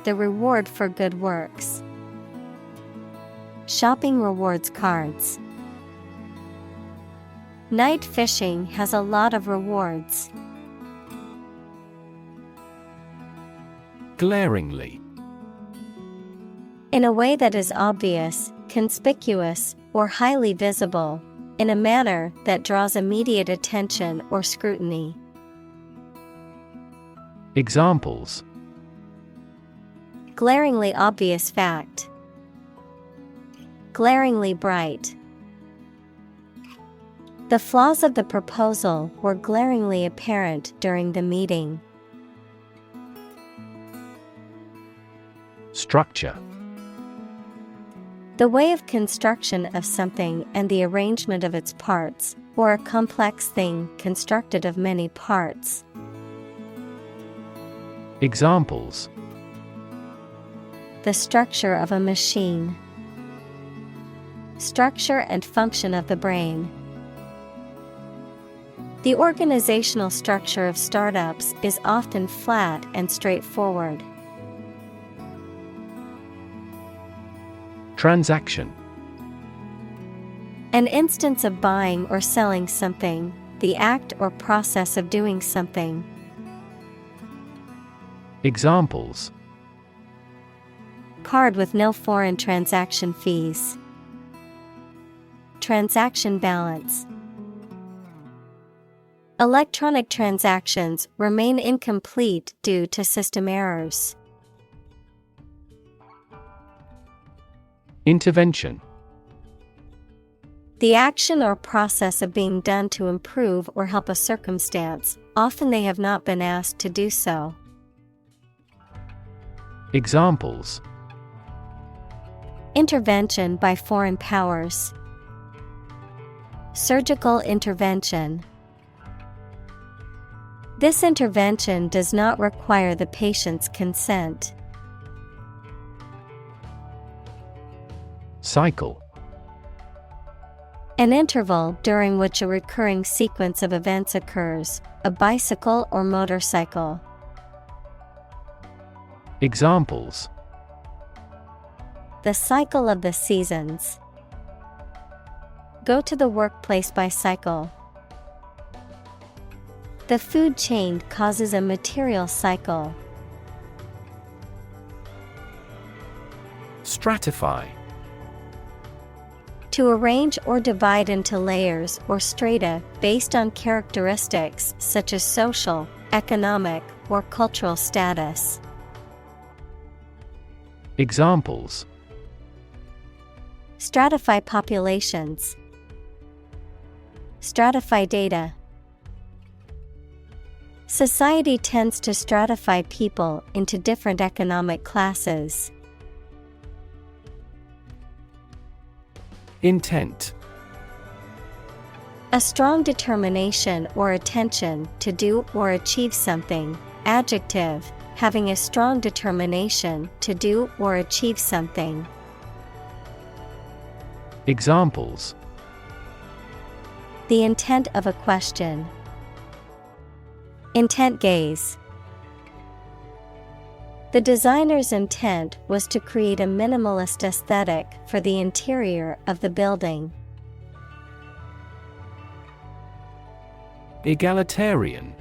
the reward for good works. Shopping rewards cards. Night fishing has a lot of rewards. Glaringly. In a way that is obvious, conspicuous, or highly visible, in a manner that draws immediate attention or scrutiny. Examples: glaringly obvious fact. Glaringly bright. The flaws of the proposal were glaringly apparent during the meeting. Structure. The way of construction of something and the arrangement of its parts, or a complex thing constructed of many parts. Examples: the structure of a machine. Structure and function of the brain. The organizational structure of startups is often flat and straightforward. Transaction. An instance of buying or selling something, the act or process of doing something. Examples: card with no foreign transaction fees. Transaction balance. Electronic transactions remain incomplete due to system errors. Intervention. The action or process of being done to improve or help a circumstance, often they have not been asked to do so. Examples: intervention by foreign powers. Surgical intervention. This intervention does not require the patient's consent. Cycle. An interval during which a recurring sequence of events occurs, a bicycle or motorcycle. Examples: the cycle of the seasons. Go to the workplace by cycle. The food chain causes a material cycle. Stratify. To arrange or divide into layers or strata based on characteristics such as social, economic, or cultural status. Examples: Stratify populations. Stratify data. Society tends to stratify people into different economic classes. Intent. A strong determination or attention to do or achieve something. Adjective, having a strong determination to do or achieve something. Examples. The intent of a question. Intent gaze. The designer's intent was to create a minimalist aesthetic for the interior of the building. Egalitarian.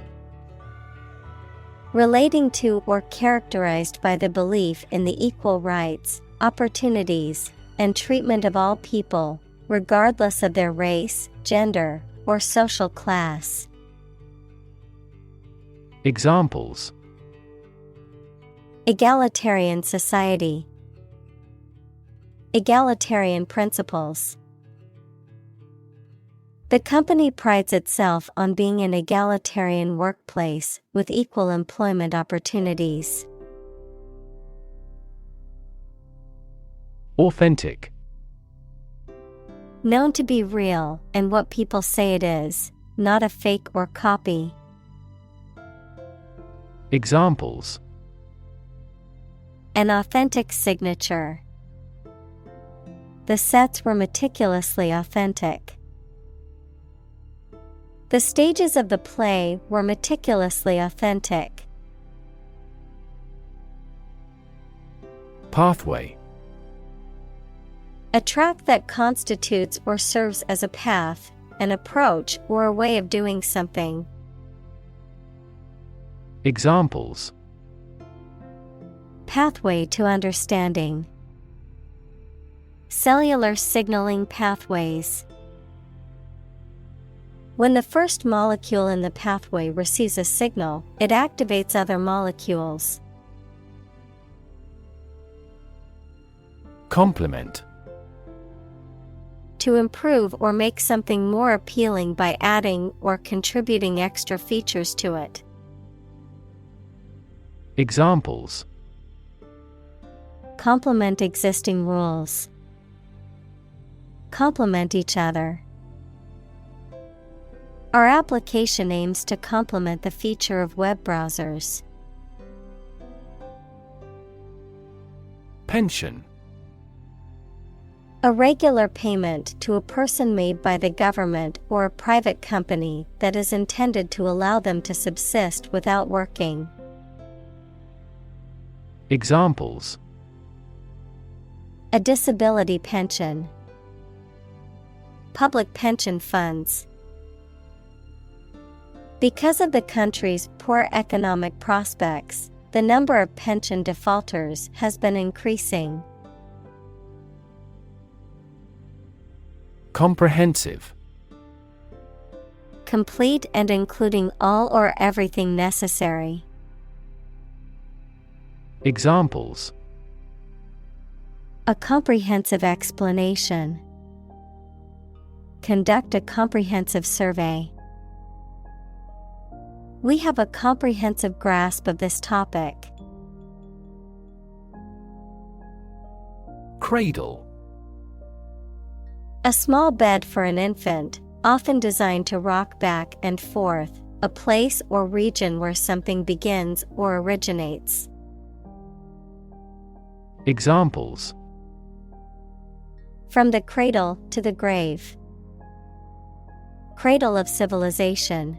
Relating to or characterized by the belief in the equal rights, opportunities, and treatment of all people, regardless of their race, gender, or social class. Examples. Egalitarian society. Egalitarian principles. The company prides itself on being an egalitarian workplace with equal employment opportunities. Authentic. Known to be real and what people say it is, not a fake or copy. Examples. An authentic signature. The sets were meticulously authentic. The stages of the play were meticulously authentic. Pathway. A track that constitutes or serves as a path, an approach, or a way of doing something. Examples. Pathway to understanding. Cellular signaling pathways. When the first molecule in the pathway receives a signal, it activates other molecules. Complement. To improve or make something more appealing by adding or contributing extra features to it. Examples. Complement existing rules. Complement each other. Our application aims to complement the feature of web browsers. Pension. A regular payment to a person made by the government or a private company that is intended to allow them to subsist without working. Examples. A disability pension. Public pension funds. Because of the country's poor economic prospects, the number of pension defaulters has been increasing. Comprehensive. Complete and including all or everything necessary. Examples. A comprehensive explanation. Conduct a comprehensive survey. We have a comprehensive grasp of this topic. Cradle. A small bed for an infant, often designed to rock back and forth, a place or region where something begins or originates. Examples. From the cradle to the grave. Cradle of civilization.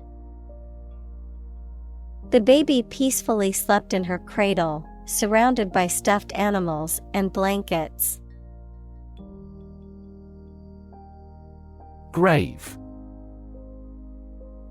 The baby peacefully slept in her cradle, surrounded by stuffed animals and blankets. Grave.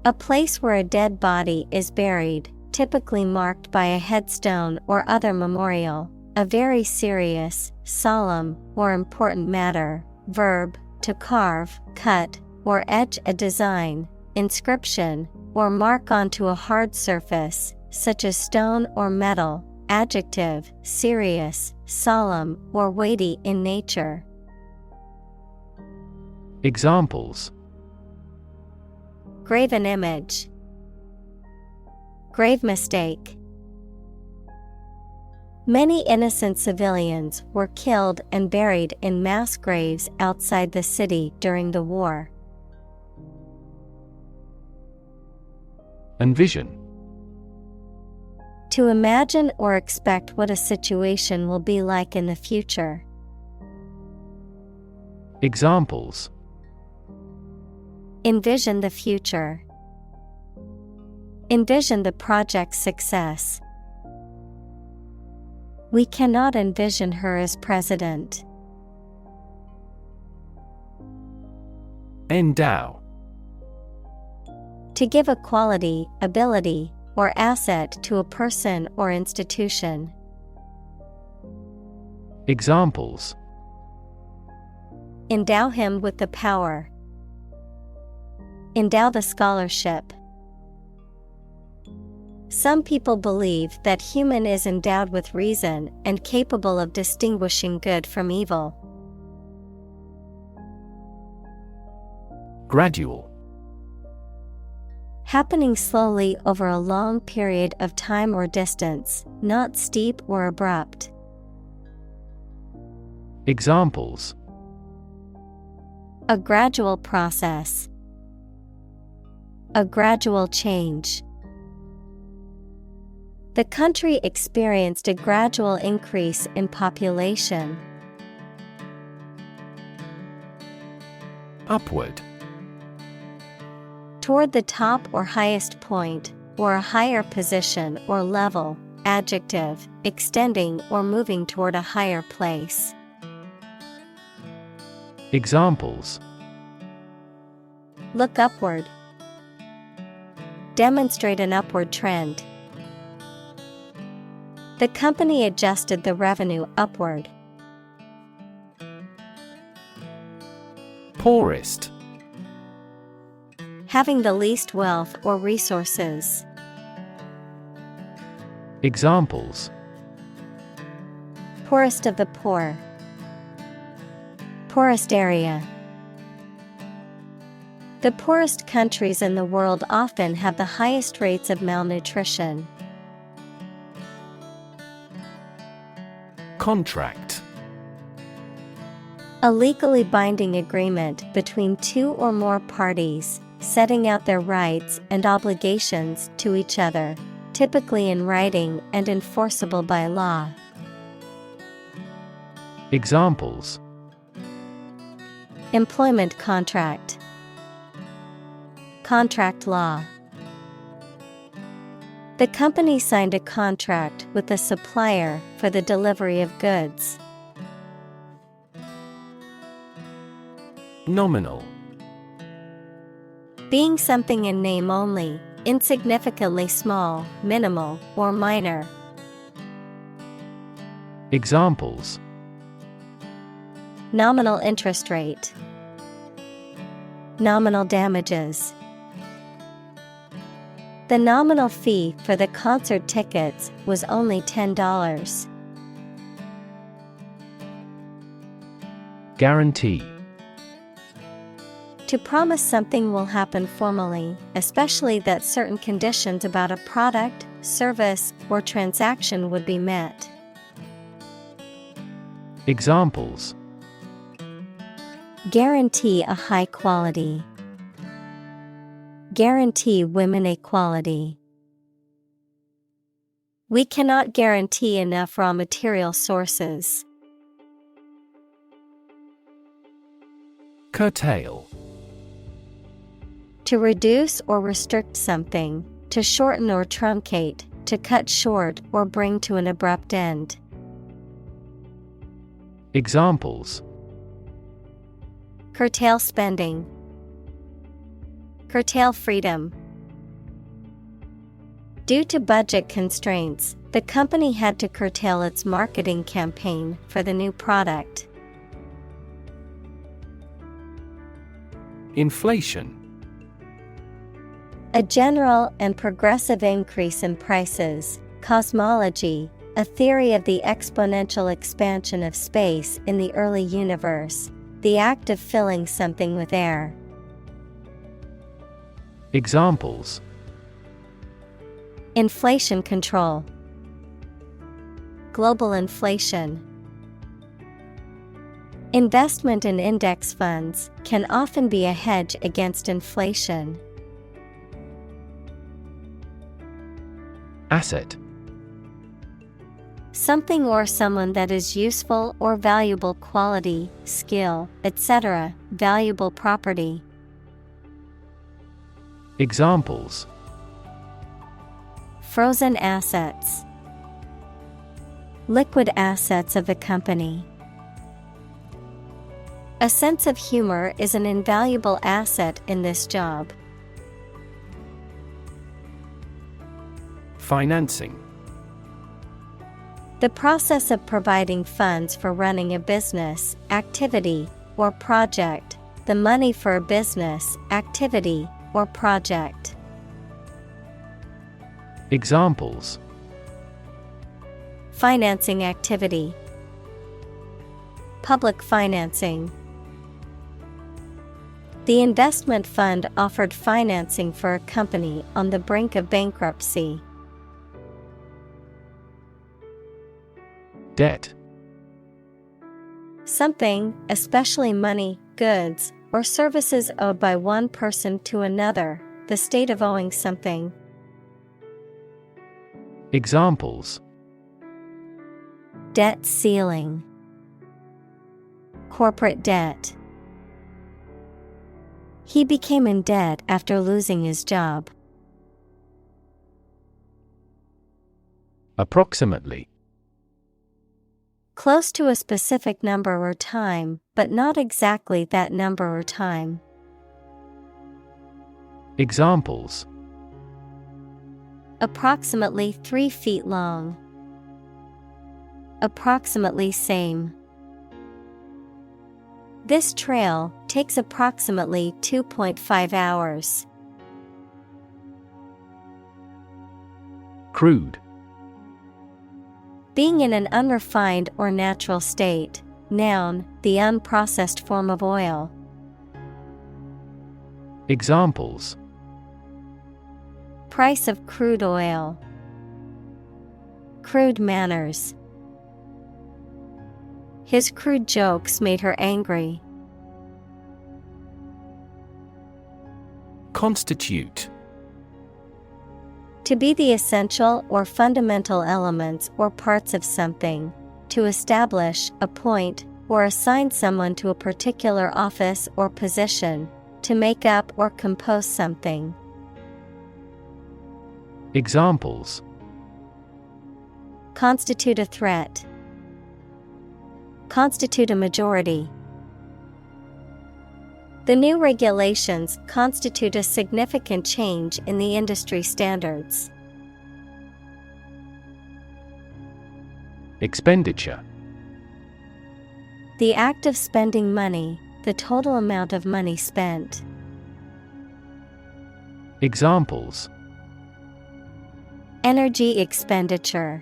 A place where a dead body is buried, typically marked by a headstone or other memorial. A very serious, solemn, or important matter. Verb, to carve, cut, or etch a design, inscription, or mark onto a hard surface, such as stone or metal. Adjective, serious, solemn, or weighty in nature. Examples: graven image, grave mistake. Many innocent civilians were killed and buried in mass graves outside the city during the war. Envision. To imagine or expect what a situation will be like in the future. Examples: envision the future, envision the project's success. We cannot envision her as president. Endow. To give a quality, ability, or asset to a person or institution. Examples: endow him with the power, endow the scholarship. Some people believe that human is endowed with reason and capable of distinguishing good from evil. Gradual. Happening slowly over a long period of time or distance, not steep or abrupt. Examples: a gradual process, a gradual change. The country experienced a gradual increase in population. Upward. Toward the top or highest point, or a higher position or level. Adjective, extending or moving toward a higher place. Examples: look upward, demonstrate an upward trend. The company adjusted the revenue upward. Poorest. Having the least wealth or resources. Examples: poorest of the poor, poorest area. The poorest countries in the world often have the highest rates of malnutrition. Contract. A legally binding agreement between two or more parties, setting out their rights and obligations to each other, typically in writing and enforceable by law. Examples: employment contract, contract law. The company signed a contract with a supplier for the delivery of goods. Nominal. Being something in name only, insignificantly small, minimal, or minor. Examples: nominal interest rate, nominal damages. The nominal fee for the concert tickets was only $10. Guarantee. To promise something will happen formally, especially that certain conditions about a product, service, or transaction would be met. Examples: guarantee a high quality, guarantee women equality. We cannot guarantee enough raw material sources. Curtail. To reduce or restrict something, to shorten or truncate, to cut short or bring to an abrupt end. Examples: curtail spending, curtail freedom. Due to budget constraints, the company had to curtail its marketing campaign for the new product. Inflation. A general and progressive increase in prices. Cosmology, a theory of the exponential expansion of space in the early universe. the act of filling something with air. Examples: Inflation control. Global inflation. Investment in index funds can often be a hedge against inflation. Asset. Something or someone that is useful or valuable quality, skill, etc., valuable property. Examples: Frozen assets. Liquid assets of the company. A sense of humor is an invaluable asset in this job. Financing. The process of providing funds for running a business, activity, or project. The money for a business, activity, or project. Examples: Financing activity. Public financing. The investment fund offered financing for a company on the brink of bankruptcy. Debt. Something, especially money, goods, or services owed by one person to another, the state of owing something. Examples: Debt ceiling. Corporate debt. He became in debt after losing his job. Approximately. Close to a specific number or time, but not exactly that number or time. Examples: Approximately 3 feet long. Approximately same. This trail takes approximately 2.5 hours. Crude. Being in an unrefined or natural state. Noun, the unprocessed form of oil. Examples: Price of crude oil. Crude manners. His crude jokes made her angry. Constitute. To be the essential or fundamental elements or parts of something. To establish, appoint, or assign someone to a particular office or position. To make up or compose something. Examples: Constitute a threat. Constitute a majority. The new regulations constitute a significant change in the industry standards. Expenditure. The act of spending money, the total amount of money spent. Examples: Energy expenditure.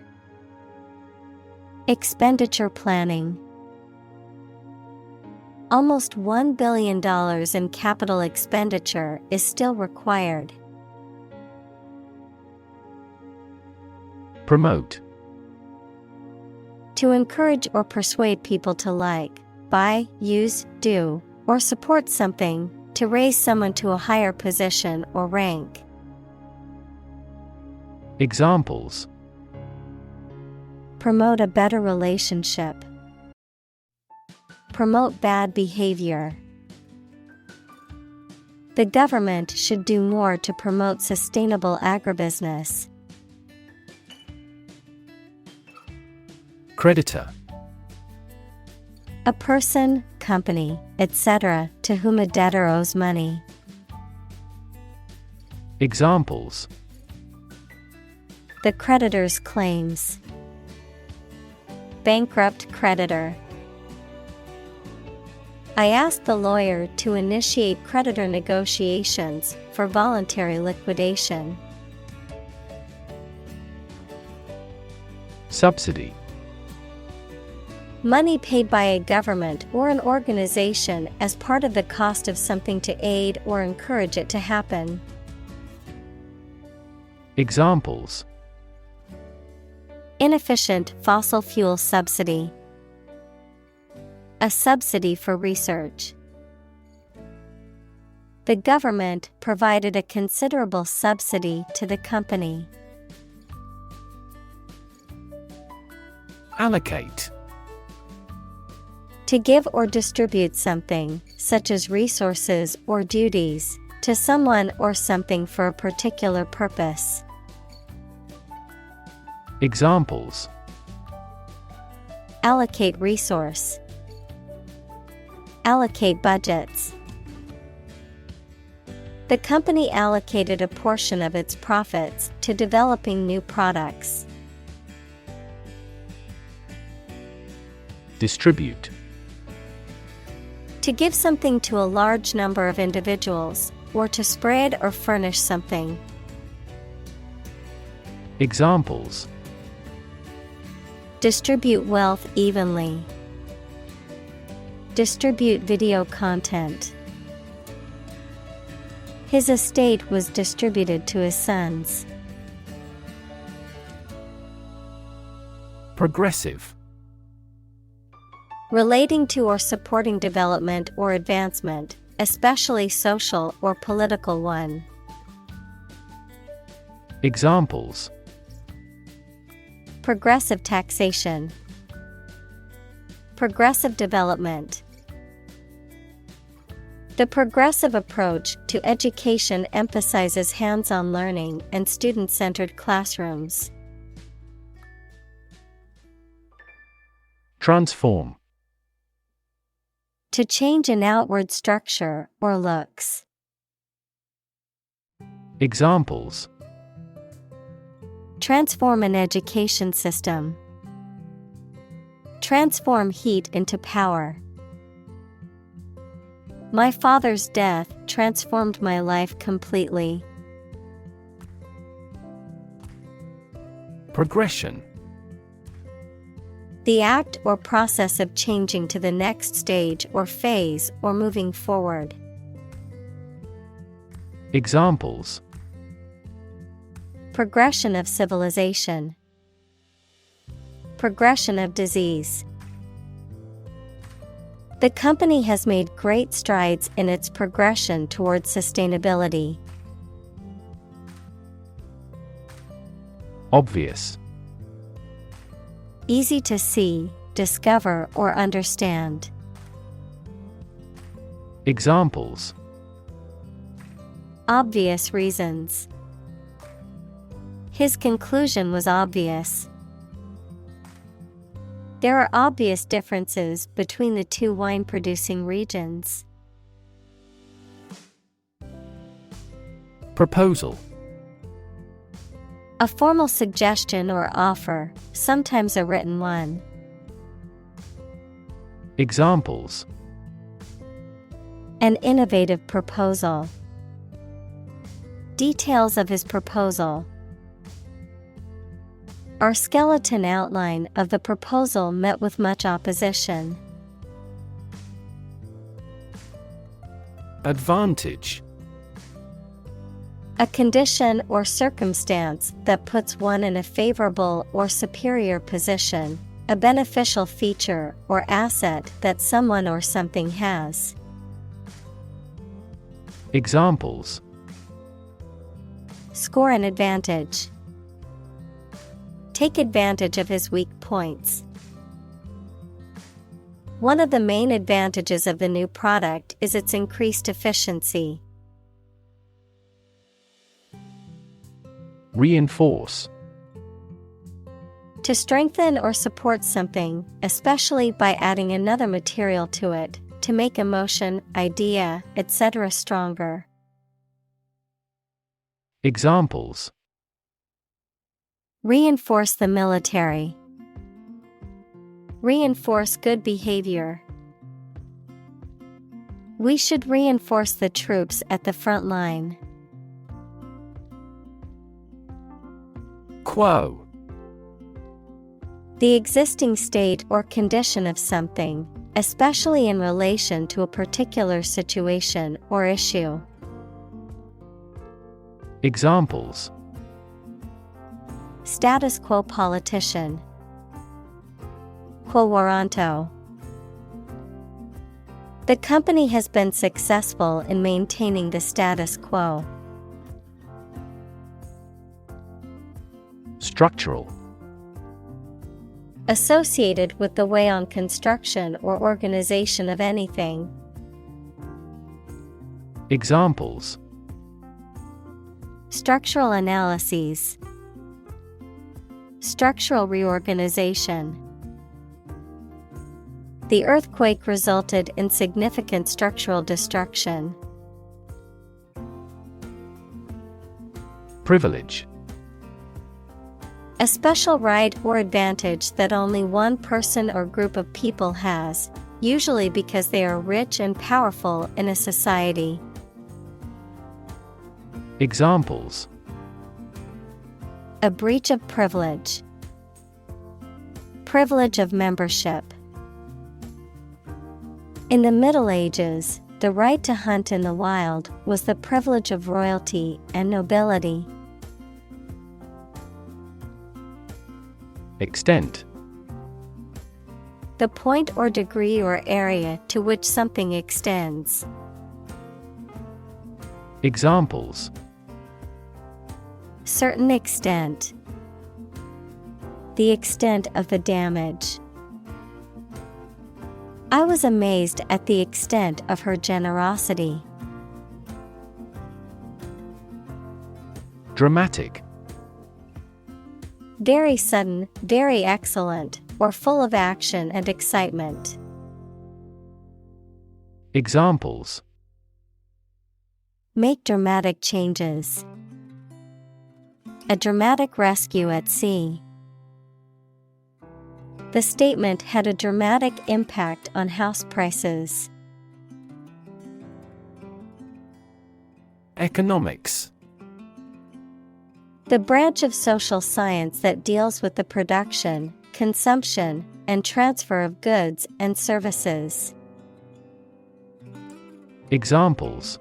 Expenditure planning. Almost $1 billion in capital expenditure is still required. Promote. To encourage or persuade people to like, buy, use, do, or support something, to raise someone to a higher position or rank. Examples: Promote a better relationship. Promote bad behavior. The government should do more to promote sustainable agribusiness. Creditor. A person, company, etc., to whom a debtor owes money. Examples: The creditor's claims. Bankrupt creditor. I asked the lawyer to initiate creditor negotiations for voluntary liquidation. Subsidy. Money paid by a government or an organization as part of the cost of something to aid or encourage it to happen. Examples: Inefficient fossil fuel subsidy. A subsidy for research. The government provided a considerable subsidy to the company. Allocate. To give or distribute something, such as resources or duties, to someone or something for a particular purpose. Examples: Allocate resource. Allocate budgets. The company allocated a portion of its profits to developing new products. Distribute. To give something to a large number of individuals, or to spread or furnish something. Examples: Distribute wealth evenly. Distribute video content. His estate was distributed to his sons. Progressive. Relating to or supporting development or advancement, especially social or political one. Examples: Progressive taxation. Progressive development. The progressive approach to education emphasizes hands-on learning and student-centered classrooms. Transform. To change an outward structure or looks. Examples: Transform an education system. Transform heat into power. My father's death transformed my life completely. Progression. The act or process of changing to the next stage or phase or moving forward. Examples: Progression of civilization. Progression of disease. The company has made great strides in its progression towards sustainability. Obvious. Easy to see, discover, or understand. Examples: Obvious reasons. His conclusion was obvious. There are obvious differences between the two wine-producing regions. Proposal. A formal suggestion or offer, sometimes a written one. Examples: An innovative proposal. Details of his proposal. Our skeleton outline of the proposal met with much opposition. Advantage. A condition or circumstance that puts one in a favorable or superior position, a beneficial feature or asset that someone or something has. Examples: Score an advantage. Take advantage of his weak points. One of the main advantages of the new product is its increased efficiency. Reinforce. To strengthen or support something, especially by adding another material to it, to make a motion, idea, etc. stronger. Examples: Reinforce the military. Reinforce good behavior. We should reinforce the troops at the front line. Quo. The existing state or condition of something, especially in relation to a particular situation or issue. Examples: Status quo politician. Quo warranto. The company has been successful in maintaining the status quo. Structural. Associated with the way on construction or organization of anything. Examples: Structural analyses. Structural reorganization. The earthquake resulted in significant structural destruction. Privilege. A special right or advantage that only one person or group of people has, usually because they are rich and powerful in a society. Examples: A breach of privilege. Privilege of membership. In the Middle Ages, the right to hunt in the wild was the privilege of royalty and nobility. Extent. The point or degree or area to which something extends. Examples: Certain extent. The extent of the damage. I was amazed at the extent of her generosity. Dramatic. Very sudden, very excellent, or full of action and excitement. Examples: Make dramatic changes. A dramatic rescue at sea. The statement had a dramatic impact on house prices. Economics. The branch of social science that deals with the production, consumption, and transfer of goods and services. Examples: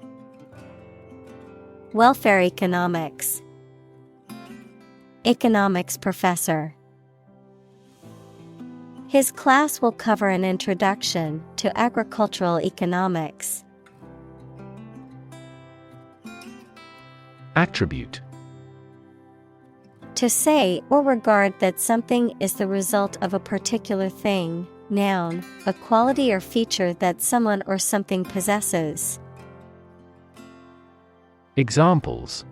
Welfare economics. Economics professor. His class will cover an introduction to agricultural economics. Attribute. To say or regard that something is the result of a particular thing, noun, a quality or feature that someone or something possesses. Examples: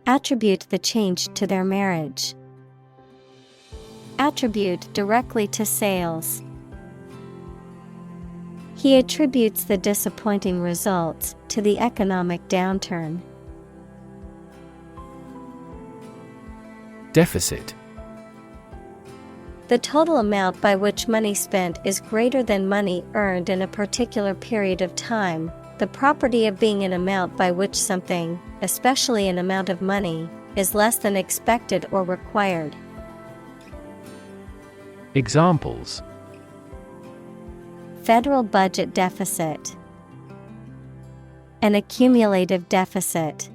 Attribute the change to their marriage. Attribute directly to sales. He attributes the disappointing results to the economic downturn. Deficit. The total amount by which money spent is greater than money earned in a particular period of time, the property of being an amount by which something, especially an amount of money, is less than expected or required. Examples: Federal budget deficit. An accumulative deficit.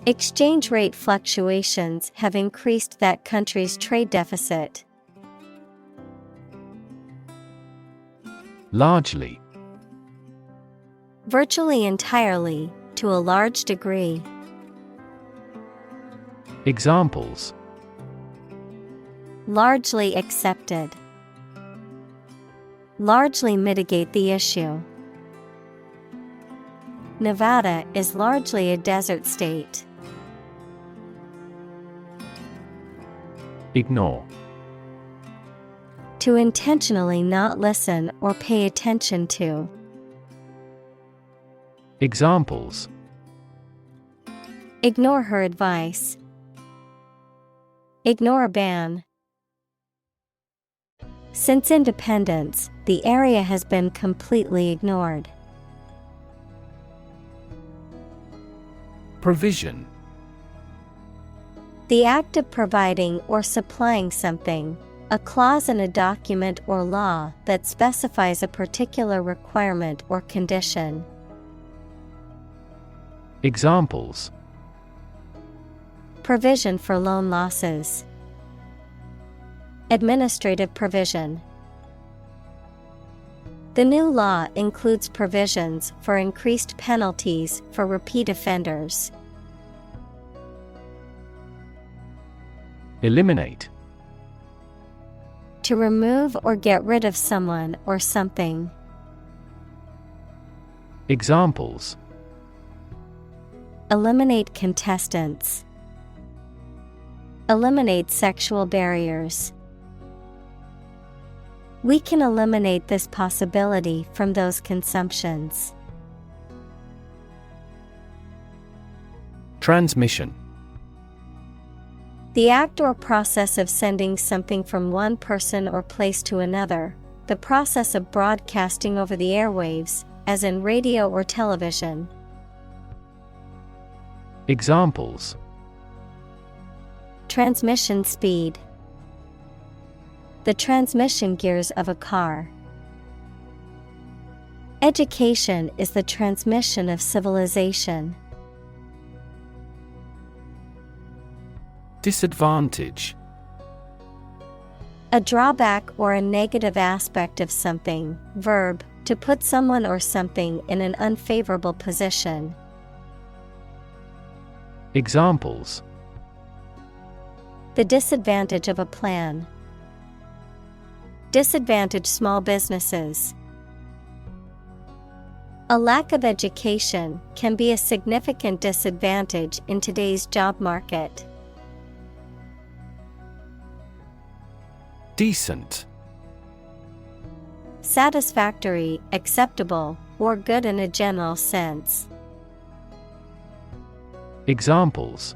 Exchange rate fluctuations have increased that country's trade deficit. Largely. Virtually entirely, to a large degree. Examples: Largely accepted. Largely mitigate the issue. Nevada is largely a desert state. Ignore. To intentionally not listen or pay attention to. Examples: Ignore her advice. Ignore a ban. Since independence, the area has been completely ignored. Provision. The act of providing or supplying something, a clause in a document or law that specifies a particular requirement or condition. Examples: Provision for loan losses. Administrative provision. The new law includes provisions for increased penalties for repeat offenders. Eliminate. To remove or get rid of someone or something. Examples: Eliminate contestants. Eliminate sexual barriers. We can eliminate this possibility from those consumptions. Transmission. The act or process of sending something from one person or place to another, the process of broadcasting over the airwaves, as in radio or television. Examples: Transmission speed. The transmission gears of a car. Education is the transmission of civilization. Disadvantage. A drawback or a negative aspect of something. Verb, to put someone or something in an unfavorable position. Examples: The disadvantage of a plan. Disadvantage small businesses. A lack of education can be a significant disadvantage in today's job market. Decent. Satisfactory, acceptable, or good in a general sense. Examples: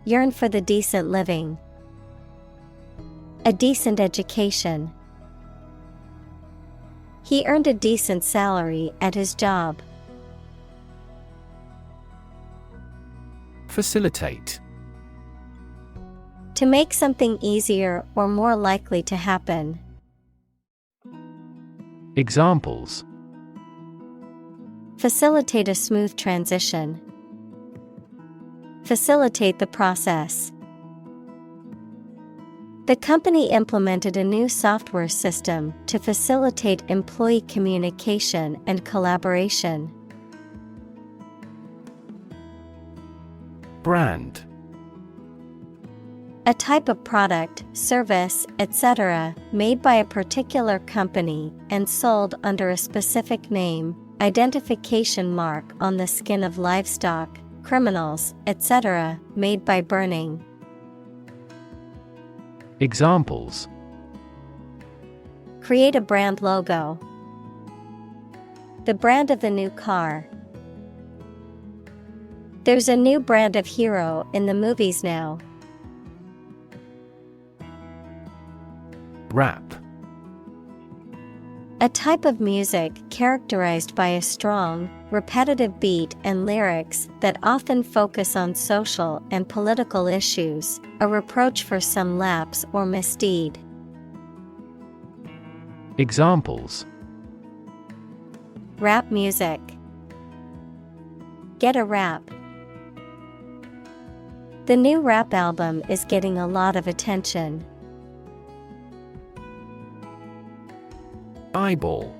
Yearn for the decent living. A decent education. He earned a decent salary at his job. Facilitate. To make something easier or more likely to happen. Examples: Facilitate a smooth transition. Facilitate the process. The company implemented a new software system to facilitate employee communication and collaboration. Brand. A type of product, service, etc., made by a particular company and sold under a specific name, identification mark on the skin of livestock, criminals, etc., made by burning. Examples: Create a brand logo. The brand of the new car. There's a new brand of hero in the movies now. Rap. A type of music characterized by a strong, repetitive beat and lyrics that often focus on social and political issues, a reproach for some lapse or misdeed. Examples: Rap music. Get a rap. The new rap album is getting a lot of attention. Eyeball.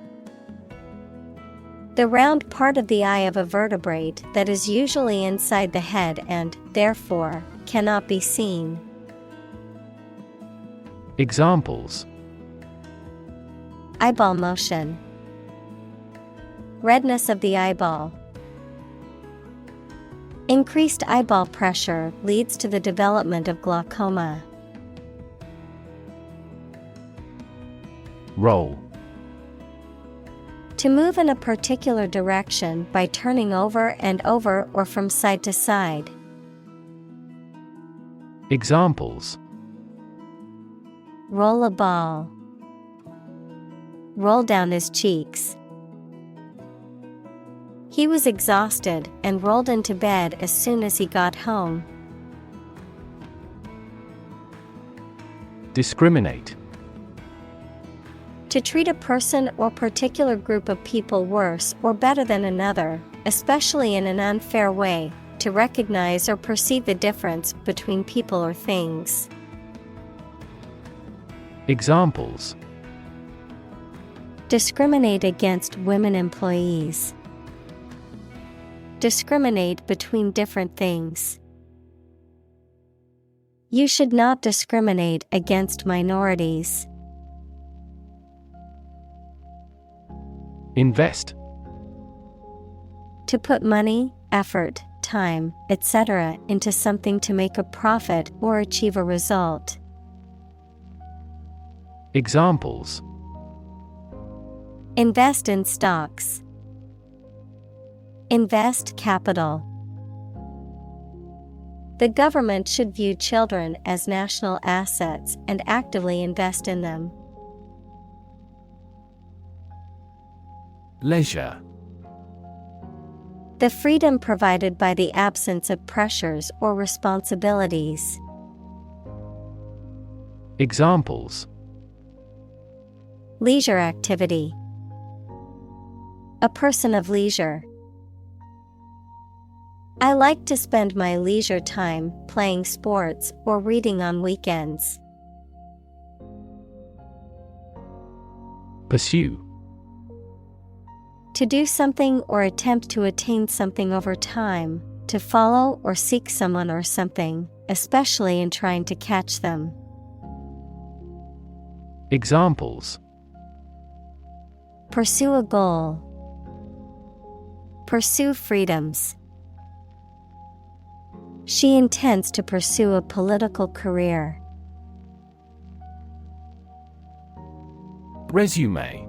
The round part of the eye of a vertebrate that is usually inside the head and, therefore, cannot be seen. Examples: Eyeball motion. Redness of the eyeball. Increased eyeball pressure leads to the development of glaucoma. Roll. To move in a particular direction by turning over and over or from side to side. Examples: Roll a ball. Roll down his cheeks. He was exhausted and rolled into bed as soon as he got home. Discriminate. To treat a person or particular group of people worse or better than another, especially in an unfair way, to recognize or perceive the difference between people or things. Examples: discriminate against women employees. Discriminate between different things. You should not discriminate against minorities. Invest. To put money, effort, time, etc. into something to make a profit or achieve a result. Examples: invest in stocks. Invest capital. The government should view children as national assets and actively invest in them. Leisure. The freedom provided by the absence of pressures or responsibilities. Examples: leisure activity. A person of leisure. I like to spend my leisure time playing sports or reading on weekends. Pursue. To do something or attempt to attain something over time, to follow or seek someone or something, especially in trying to catch them. Examples: pursue a goal. Pursue freedoms. She intends to pursue a political career. Resume.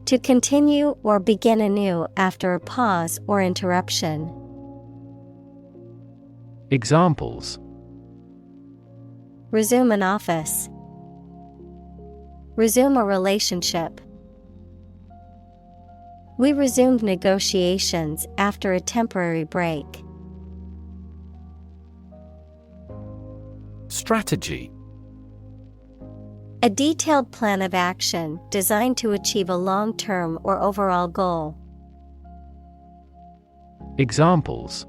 To continue or begin anew after a pause or interruption. Examples: resume an office. Resume a relationship. We resumed negotiations after a temporary break. Strategy. A detailed plan of action designed to achieve a long-term or overall goal. Examples: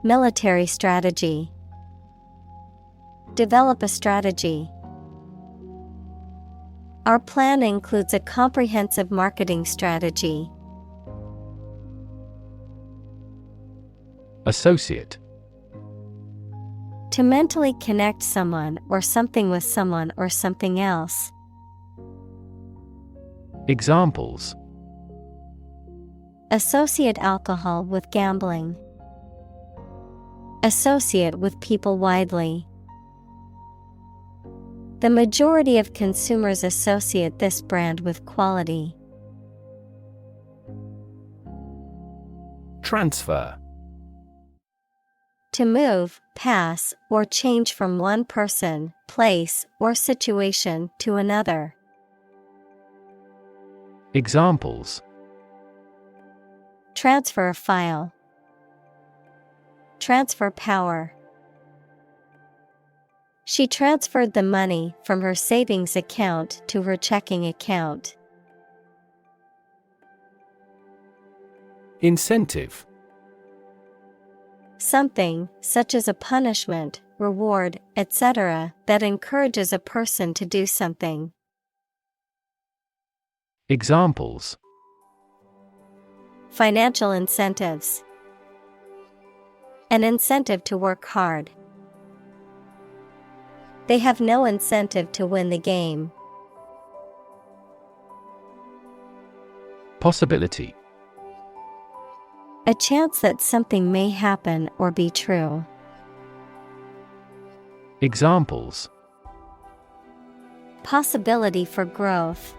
military strategy. Develop a strategy. Our plan includes a comprehensive marketing strategy. Associate. To mentally connect someone or something with someone or something else. Examples: associate alcohol with gambling. Associate with people widely. The majority of consumers associate this brand with quality. Transfer. To move, pass, or change from one person, place, or situation to another. Examples: transfer a file. Transfer power. She transferred the money from her savings account to her checking account. Incentive. Something, such as a punishment, reward, etc., that encourages a person to do something. Examples: financial incentives. An incentive to work hard. They have no incentive to win the game. Possibility. A chance that something may happen or be true. Examples: possibility for growth.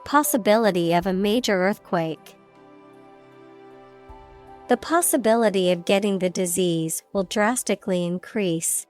Possibility of a major earthquake. The possibility of getting the disease will drastically increase.